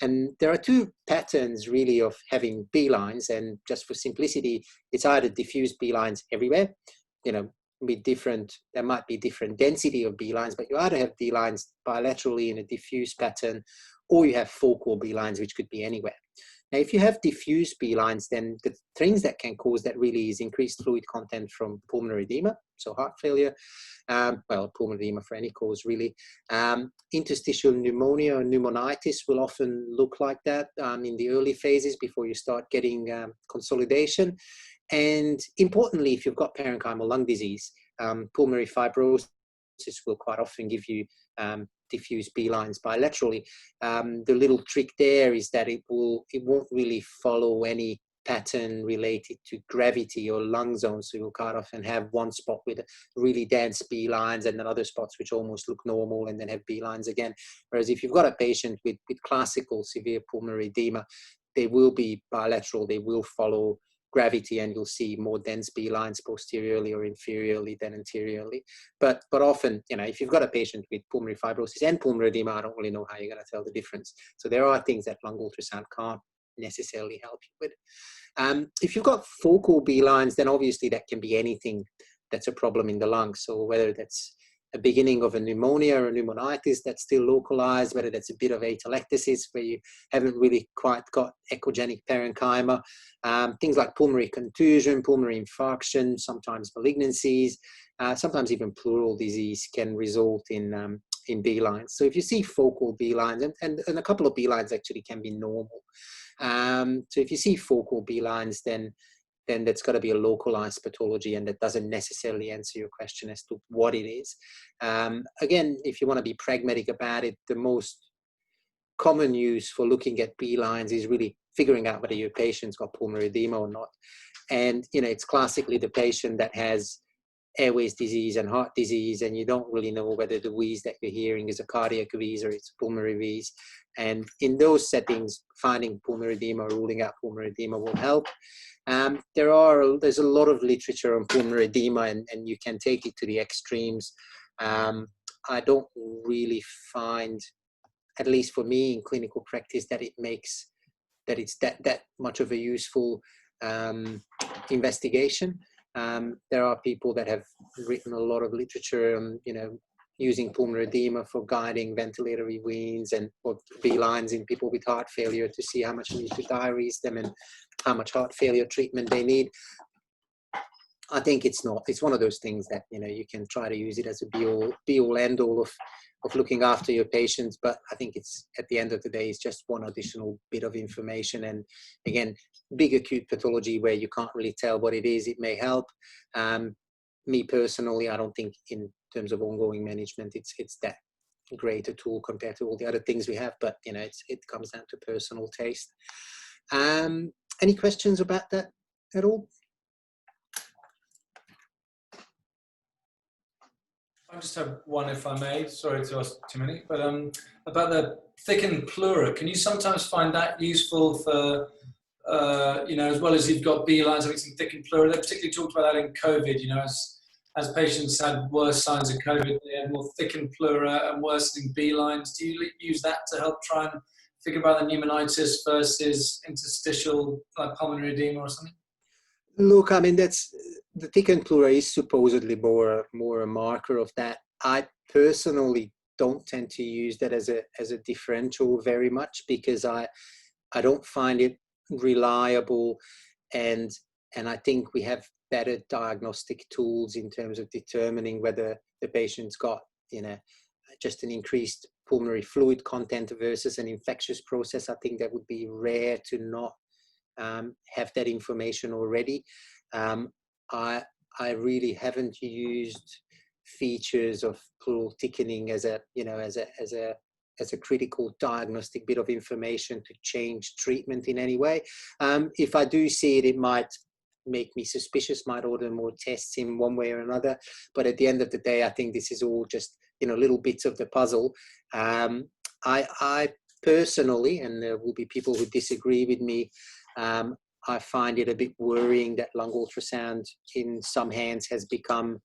S2: And there are two patterns really of having B-lines, and just for simplicity, it's either diffuse B-lines everywhere, there might be different density of B-lines, but you either have B-lines bilaterally in a diffuse pattern, or you have focal B-lines, which could be anywhere. Now, if you have diffuse B-lines, then the things that can cause that really is increased fluid content from pulmonary edema, so heart failure, pulmonary edema for any cause really. Interstitial pneumonia or pneumonitis will often look like that in the early phases before you start getting consolidation. And importantly, if you've got parenchymal lung disease, pulmonary fibrosis will quite often give you diffuse B-lines bilaterally. The little trick there is that it won't really follow any pattern related to gravity or lung zones. So you'll quite often have one spot with really dense B-lines and then other spots which almost look normal and then have B-lines again. Whereas if you've got a patient with classical severe pulmonary edema, they will be bilateral, they will follow gravity, and you'll see more dense B-lines posteriorly or inferiorly than anteriorly. But often, if you've got a patient with pulmonary fibrosis and pulmonary edema, I don't really know how you're going to tell the difference. So there are things that lung ultrasound can't necessarily help you with. If you've got focal B-lines, then obviously that can be anything that's a problem in the lung. So whether that's a beginning of a pneumonia or a pneumonitis that's still localized, whether that's a bit of atelectasis where you haven't really quite got echogenic parenchyma, things like pulmonary contusion, pulmonary infarction, sometimes malignancies, sometimes even pleural disease can result in B-lines. So if you see focal B-lines, and a couple of B-lines actually can be normal. So if you see focal B-lines, then that's got to be a localized pathology, and that doesn't necessarily answer your question as to what it is. Again, if you want to be pragmatic about it, the most common use for looking at B-lines is really figuring out whether your patient's got pulmonary edema or not. And, it's classically the patient that has airways disease and heart disease, and you don't really know whether the wheeze that you're hearing is a cardiac wheeze or it's a pulmonary wheeze. And in those settings, finding pulmonary edema or ruling out pulmonary edema will help. There's a lot of literature on pulmonary edema, and you can take it to the extremes. I don't really find, at least for me in clinical practice, that it's that much of a useful investigation. There are people that have written a lot of literature on, using pulmonary edema for guiding ventilatory weans and or B-lines in people with heart failure to see how much you need to diurese them and how much heart failure treatment they need. I think it's one of those things that, you can try to use it as a be-all end-all of looking after your patients, but I think it's, at the end of the day, it's just one additional bit of information. And again, big acute pathology where you can't really tell what it is, it may help. Me personally, I don't think in terms of ongoing management, it's that greater tool compared to all the other things we have. But you know, it comes down to personal taste. Any questions about that at all?
S1: I just have one, if I may. Sorry to ask too many, but about the thickened pleura, can you sometimes find that useful for, you know, as well as you've got B lines having some thickened pleura? They particularly talked about that in COVID, you know, as patients had worse signs of COVID, they had more thickened pleura and worsening B lines. Do you use that to help try and figure about the pneumonitis versus interstitial, like pulmonary edema or something?
S2: Look, I mean, that's the thickened pleura is supposedly more a marker of that. I personally don't tend to use that as a differential very much, because I don't find it reliable, and I think we have better diagnostic tools in terms of determining whether the patient's got, you know, just an increased pulmonary fluid content versus an infectious process. I think that would be rare to not have that information already. I really haven't used features of pleural thickening as a, you know, as a critical diagnostic bit of information to change treatment in any way. If I do see it, it might make me suspicious, might order more tests in one way or another. But at the end of the day, I think this is all just, you know, little bits of the puzzle. I personally, and there will be people who disagree with me, I find it a bit worrying that lung ultrasound in some hands has become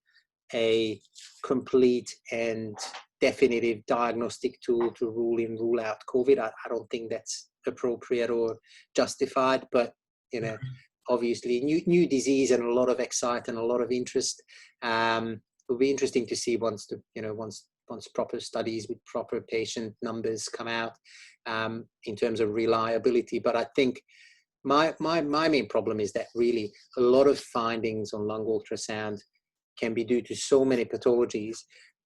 S2: a complete and definitive diagnostic tool to rule in, rule out COVID. I don't think that's appropriate or justified, but, you know, obviously new disease and a lot of excitement and a lot of interest. It'll be interesting to see once proper studies with proper patient numbers come out in terms of reliability. But I think my main problem is that really a lot of findings on lung ultrasound can be due to so many pathologies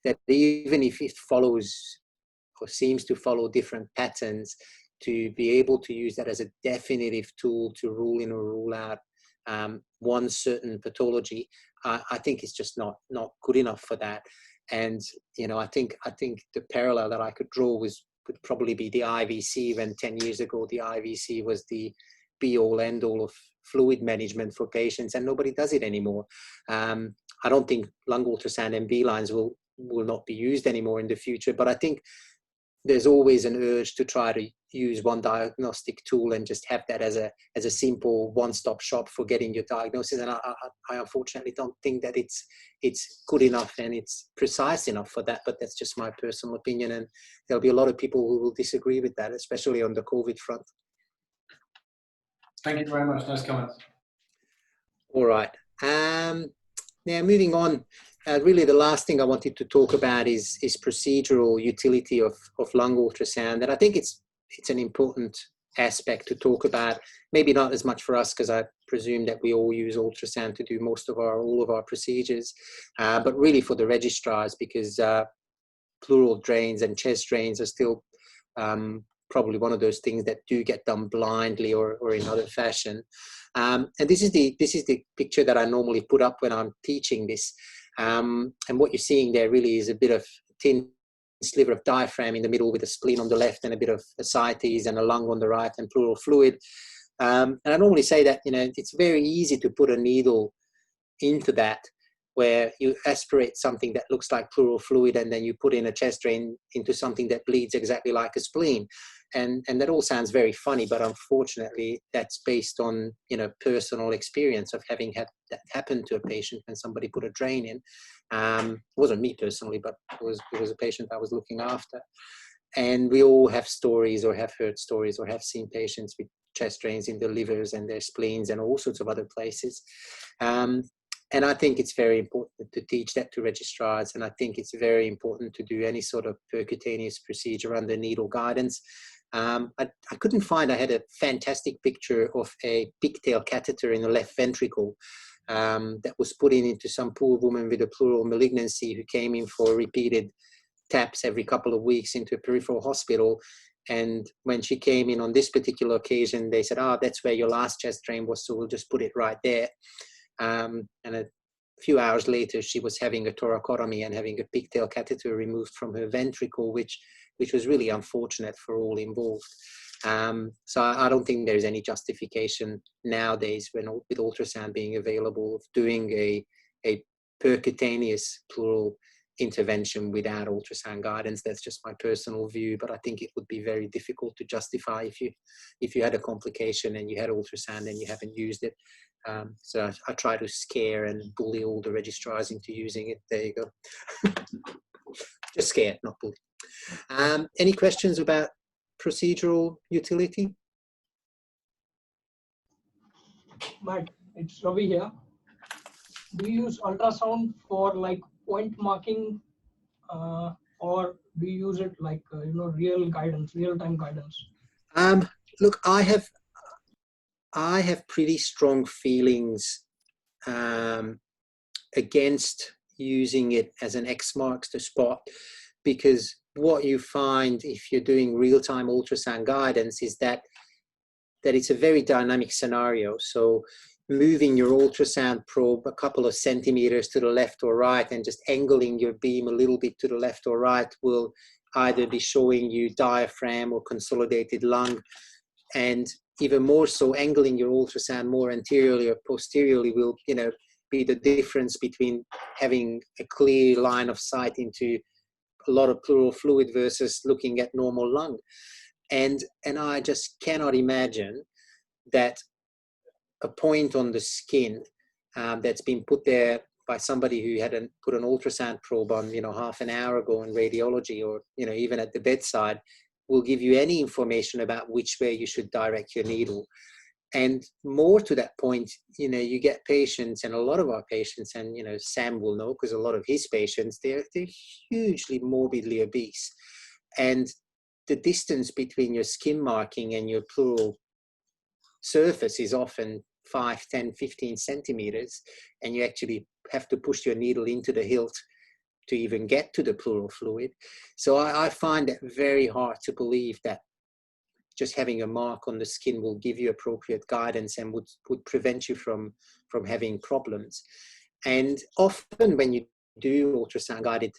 S2: that even if it follows or seems to follow different patterns, to be able to use that as a definitive tool to rule in or rule out one certain pathology, I think it's just not good enough for that. And, you know, I think the parallel that I could draw would probably be the IVC, when 10 years ago the IVC was the be-all end-all of fluid management for patients, and nobody does it anymore. I don't think lung ultrasound and B lines will not be used anymore in the future, but I think there's always an urge to try to use one diagnostic tool and just have that as a simple one-stop shop for getting your diagnosis. And I unfortunately don't think that it's good enough and it's precise enough for that, but that's just my personal opinion. And there'll be a lot of people who will disagree with that, especially on the COVID front.
S1: Thank you very much. Nice comments.
S2: All right. Now moving on, really the last thing I wanted to talk about is procedural utility of lung ultrasound. And I think it's an important aspect to talk about, maybe not as much for us, because I presume that we all use ultrasound to do all of our procedures, but really for the registrars, because pleural drains and chest drains are still probably one of those things that do get done blindly or in other fashion. And this is the picture that I normally put up when I'm teaching this. And what you're seeing there really is a bit of thin sliver of diaphragm in the middle with a spleen on the left and a bit of ascites and a lung on the right and pleural fluid. And I normally say that, you know, it's very easy to put a needle into that, where you aspirate something that looks like pleural fluid and then you put in a chest drain into something that bleeds exactly like a spleen. And that all sounds very funny, but unfortunately that's based on, you know, personal experience of having had that happen to a patient when somebody put a drain in. It wasn't me personally, but it was a patient I was looking after. And we all have stories or have heard stories or have seen patients with chest drains in their livers and their spleens and all sorts of other places. And I think it's very important to teach that to registrars, and I think it's very important to do any sort of percutaneous procedure under needle guidance. I couldn't find, I had a fantastic picture of a pigtail catheter in the left ventricle that was put into some poor woman with a pleural malignancy who came in for repeated taps every couple of weeks into a peripheral hospital. And when she came in on this particular occasion, they said, that's where your last chest drain was, so we'll just put it right there. And few hours later, she was having a thoracotomy and having a pigtail catheter removed from her ventricle, which was really unfortunate for all involved. So I don't think there's any justification nowadays with ultrasound being available of doing a percutaneous pleural intervention without ultrasound guidance. That's just my personal view, but I think it would be very difficult to justify if you had a complication and you had ultrasound and you haven't used it. So I try to scare and bully all the registrars into using it. There you go. Just scare, not bully. Any questions about procedural utility?
S6: Matt, it's Ravi here. Do you use ultrasound for like point marking, or do you use it like real guidance, real-time guidance?
S2: Look, I have pretty strong feelings against using it as an X marks the spot, because what you find if you're doing real-time ultrasound guidance is that it's a very dynamic scenario. So moving your ultrasound probe a couple of centimeters to the left or right and just angling your beam a little bit to the left or right will either be showing you diaphragm or consolidated lung, and even more so, angling your ultrasound more anteriorly or posteriorly will, be the difference between having a clear line of sight into a lot of pleural fluid versus looking at normal lung. And I just cannot imagine that a point on the skin that's been put there by somebody who hadn't put an ultrasound probe on, half an hour ago in radiology, or, even at the bedside, will give you any information about which way you should direct your needle. And more to that point, you get patients, and a lot of our patients, and, Sam will know because a lot of his patients, they're hugely morbidly obese. And the distance between your skin marking and your pleural surface is often 5, 10, 15 centimeters, and you actually have to push your needle into the hilt to even get to the pleural fluid. So I find it very hard to believe that just having a mark on the skin will give you appropriate guidance and would prevent you from having problems. And often when you do ultrasound guided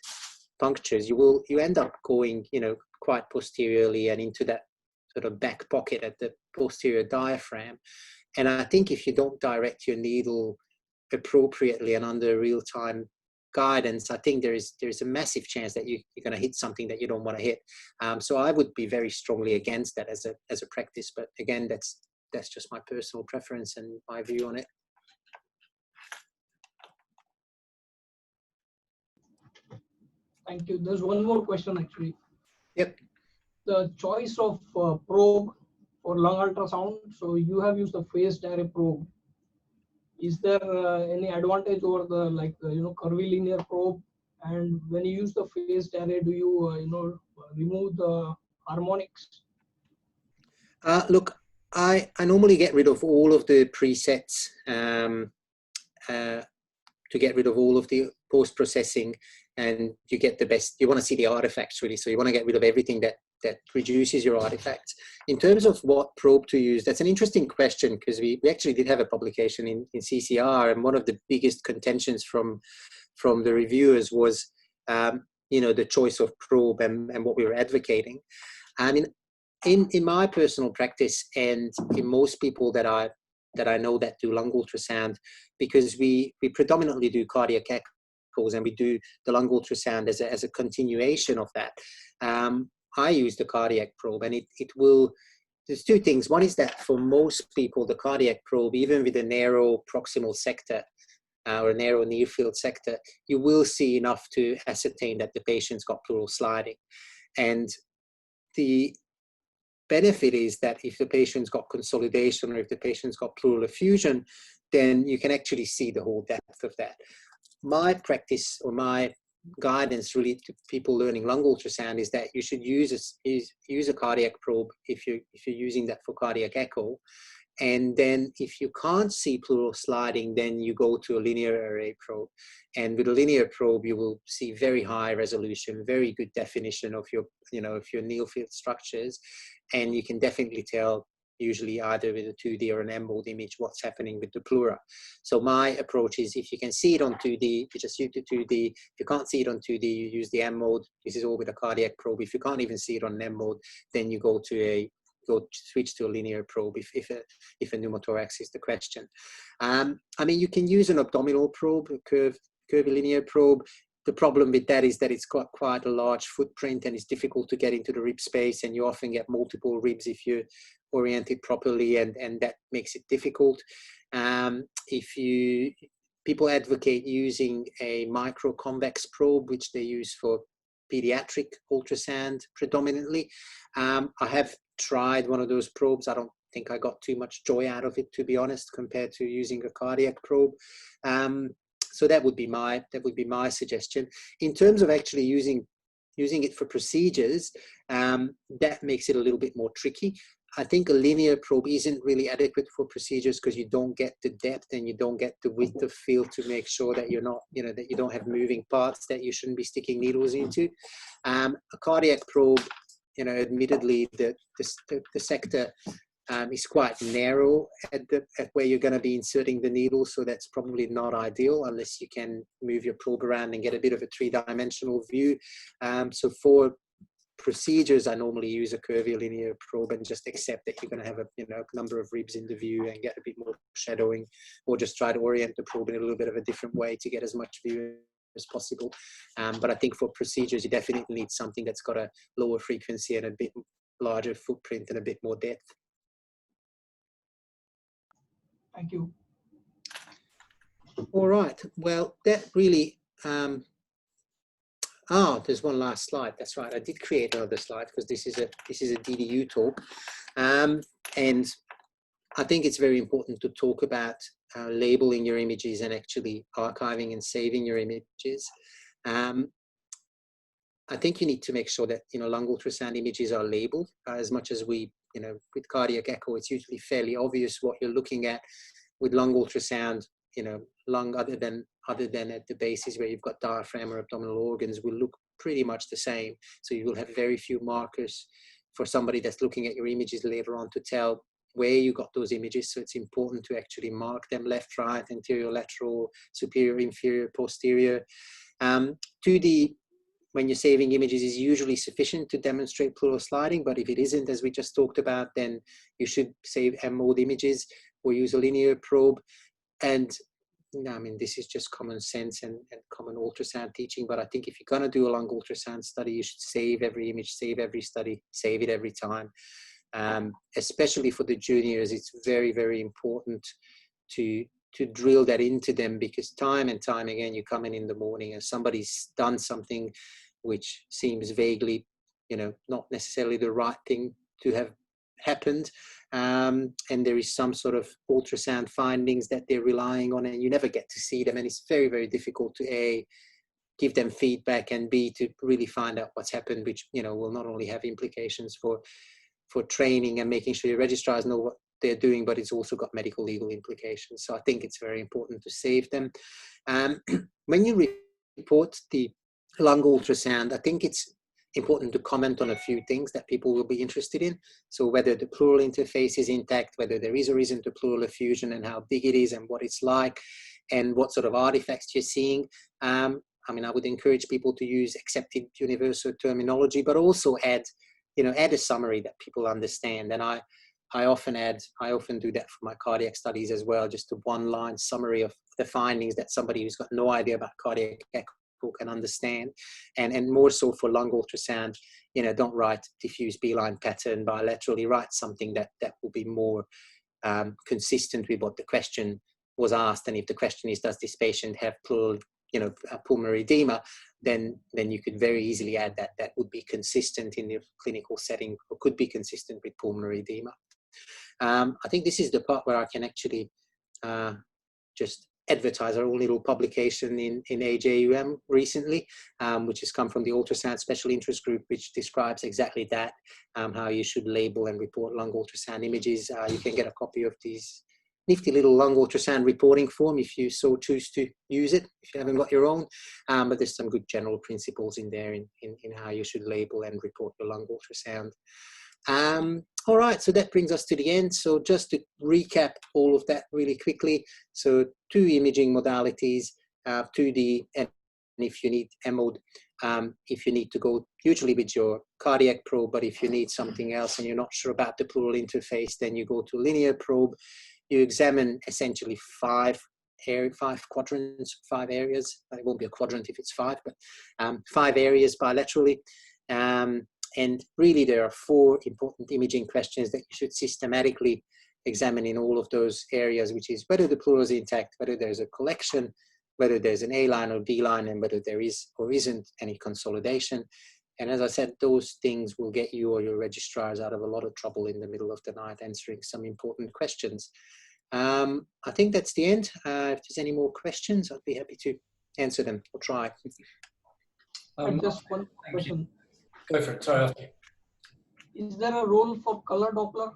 S2: punctures, you end up going, quite posteriorly and into that sort of back pocket at the posterior diaphragm. And I think if you don't direct your needle appropriately and under real-time guidance, I think there is a massive chance that you're going to hit something that you don't want to hit. So I would be very strongly against that as a practice. But again, that's just my personal preference and my view on it.
S6: Thank you. There's one more question actually.
S2: Yep.
S6: The choice of probe for lung ultrasound. So you have used the phased array probe. Is there any advantage over the curvilinear probe? And when you use the phased array, do you remove the harmonics?
S2: Look, I normally get rid of all of the presets to get rid of all of the post-processing, and you get the best. You want to see the artifacts really, so you want to get rid of everything that reduces your artifacts. In terms of what probe to use, that's an interesting question, because we actually did have a publication in CCR, and one of the biggest contentions from the reviewers was the choice of probe and what we were advocating. I mean, in my personal practice, and in most people that I know that do lung ultrasound, because we predominantly do cardiac echoes and we do the lung ultrasound as a continuation of that. I use the cardiac probe, and it will, there's two things. One is that for most people, the cardiac probe, even with a narrow proximal sector or a narrow near field sector, you will see enough to ascertain that the patient's got pleural sliding. And the benefit is that if the patient's got consolidation or if the patient's got pleural effusion, then you can actually see the whole depth of that. My practice or my guidance really to people learning lung ultrasound is that you should use a cardiac probe if you're using that for cardiac echo. And then if you can't see pleural sliding, then you go to a linear array probe. And with a linear probe, you will see very high resolution, very good definition of your, of your near field structures. And you can definitely tell usually either with a 2D or an M-mode image, what's happening with the pleura. So my approach is, if you can see it on 2D, you just use the 2D. If you can't see it on 2D, you use the M-mode. This is all with a cardiac probe. If you can't even see it on an M-mode, then you switch to a linear probe if a pneumothorax is the question. I mean, you can use an abdominal probe, a curvilinear probe. The problem with that is that it's got quite a large footprint and it's difficult to get into the rib space, and you often get multiple ribs if you orient it properly, and that makes it difficult. People advocate using a microconvex probe, which they use for pediatric ultrasound predominantly. I have tried one of those probes. I don't think I got too much joy out of it, to be honest, compared to using a cardiac probe. So that would be my suggestion. In terms of actually using it for procedures, that makes it a little bit more tricky. I think a linear probe isn't really adequate for procedures because you don't get the depth and you don't get the width of field to make sure that you're not, that you don't have moving parts that you shouldn't be sticking needles into. A cardiac probe, admittedly, the sector is quite narrow at where you're going to be inserting the needle, so that's probably not ideal unless you can move your probe around and get a bit of a three-dimensional view. So for procedures, I normally use a curvilinear probe and just accept that you're going to have a number of ribs in the view and get a bit more shadowing, or just try to orient the probe in a little bit of a different way to get as much view as possible. But I think for procedures, you definitely need something that's got a lower frequency and a bit larger footprint and a bit more depth.
S6: Thank you.
S2: All right. Well, that really. There's one last slide. That's right. I did create another slide because this is a DDU talk, and I think it's very important to talk about labeling your images and actually archiving and saving your images. I think you need to make sure that lung ultrasound images are labeled as much as we, with cardiac echo, it's usually fairly obvious what you're looking at. With lung ultrasound, lung other than at the bases where you've got diaphragm or abdominal organs will look pretty much the same. So you will have very few markers for somebody that's looking at your images later on to tell where you got those images. So it's important to actually mark them left, right, anterior, lateral, superior, inferior, posterior. 2D, when you're saving images, is usually sufficient to demonstrate pleural sliding, but if it isn't, as we just talked about, then you should save M-mode images or use a linear probe. And I mean, this is just common sense and common ultrasound teaching, but I think if you're going to do a lung ultrasound study, you should save every image, save every study, save it every time. Especially for the juniors, it's very, very important to drill that into them, because time and time again, you come in the morning and somebody's done something which seems vaguely, not necessarily the right thing to have happened. And there is some sort of ultrasound findings that they're relying on, and you never get to see them. And it's very, very difficult to A, give them feedback, and B, to really find out what's happened, which, will not only have implications for training and making sure your registrars know what they're doing, but it's also got medical legal implications. So I think it's very important to save them. When you report the lung ultrasound, I think it's important to comment on a few things that people will be interested in. So whether the pleural interface is intact, whether there is or isn't a pleural effusion, and how big it is and what it's like, and what sort of artifacts you're seeing. I mean, I would encourage people to use accepted universal terminology, but also add a summary that people understand. And I often do that for my cardiac studies as well, just a one-line summary of the findings that somebody who's got no idea about cardiac echo can understand. And more so for lung ultrasound, don't write diffuse B-line pattern bilaterally, write something that will be more consistent with what the question was asked. And if the question is, does this patient have pleural, pulmonary edema, then you could very easily add that would be consistent in the clinical setting, or could be consistent with pulmonary edema. I think this is the part where I can actually just advertise our own little publication in AJUM recently, which has come from the Ultrasound Special Interest Group, which describes exactly that, how you should label and report lung ultrasound images. You can get a copy of these nifty little lung ultrasound reporting form if you so choose to use it, if you haven't got your own. But there's some good general principles in there in how you should label and report your lung ultrasound. All right, so that brings us to the end. So just to recap all of that really quickly. So 2 imaging modalities, 2D, and if you need mode, if you need to go usually with your cardiac probe, but if you need something else and you're not sure about the pleural interface, then you go to linear probe. You examine essentially 5 quadrants, 5 areas. It won't be a quadrant if it's 5, but 5 areas bilaterally. And really there are 4 important imaging questions that you should systematically examine in all of those areas, which is whether the pleural is intact, whether there's a collection, whether there's an A line or D line, and whether there is or isn't any consolidation. And as I said, those things will get you or your registrars out of a lot of trouble in the middle of the night answering some important questions. I think that's the end. If there's any more questions, I'd be happy to answer them or try.
S6: Just one question.
S1: Go for it. Sorry.
S6: Is there a role for color Doppler?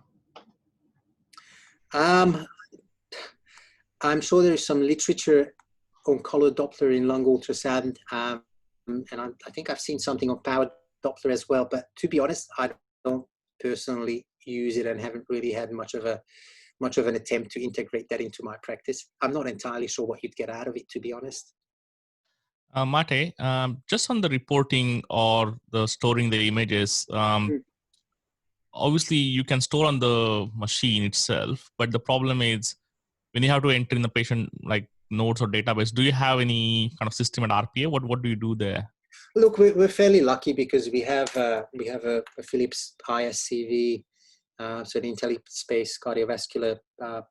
S2: I'm sure there is some literature on color Doppler in lung ultrasound, and I think I've seen something on power Doppler as well. But to be honest, I don't personally use it and haven't really had much of an attempt to integrate that into my practice. I'm not entirely sure what you'd get out of it, to be honest.
S5: Mate, just on the reporting or the storing the images, obviously you can store on the machine itself, but the problem is when you have to enter in the patient like notes or database, do you have any kind of system at RPA? What do you do there?
S2: Look, we're fairly lucky because we have a Philips ISCV, so the IntelliSpace cardiovascular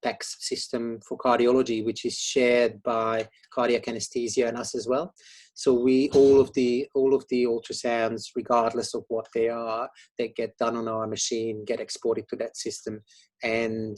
S2: PACS system for cardiology, which is shared by cardiac anesthesia and us as well. So all of the ultrasounds, regardless of what they are, that get done on our machine, get exported to that system, and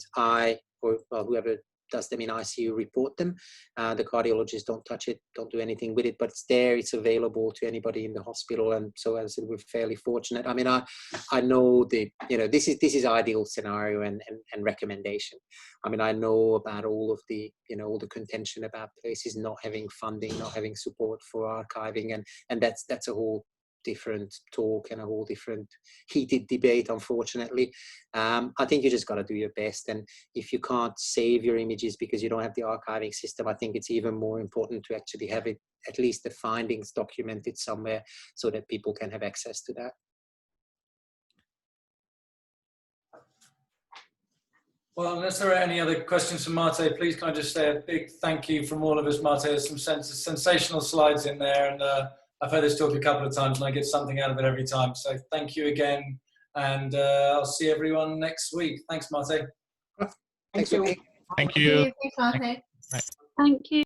S2: whoever does them in ICU report them. The cardiologists don't touch it, don't do anything with it, but it's there, it's available to anybody in the hospital. And so as I said, we're fairly fortunate. I mean, I know this is ideal scenario and recommendation. I mean, I know about all of the, all the contention about places not having funding, not having support for archiving. And that's a whole different talk and a whole different heated debate, unfortunately. I think you just got to do your best, and if you can't save your images because you don't have the archiving system, I think it's even more important to actually have it, at least the findings, documented somewhere so that people can have access to that.
S1: Well, unless there are any other questions for Mate, please can I just say a big thank you from all of us, Mate. There's some sensational slides in there, and I've heard this talk a couple of times and I get something out of it every time. So thank you again, and I'll see everyone next week. Thanks, Mate.
S2: Thanks, okay.
S5: Thank you.
S7: Thanks, Mate.
S4: Thank you.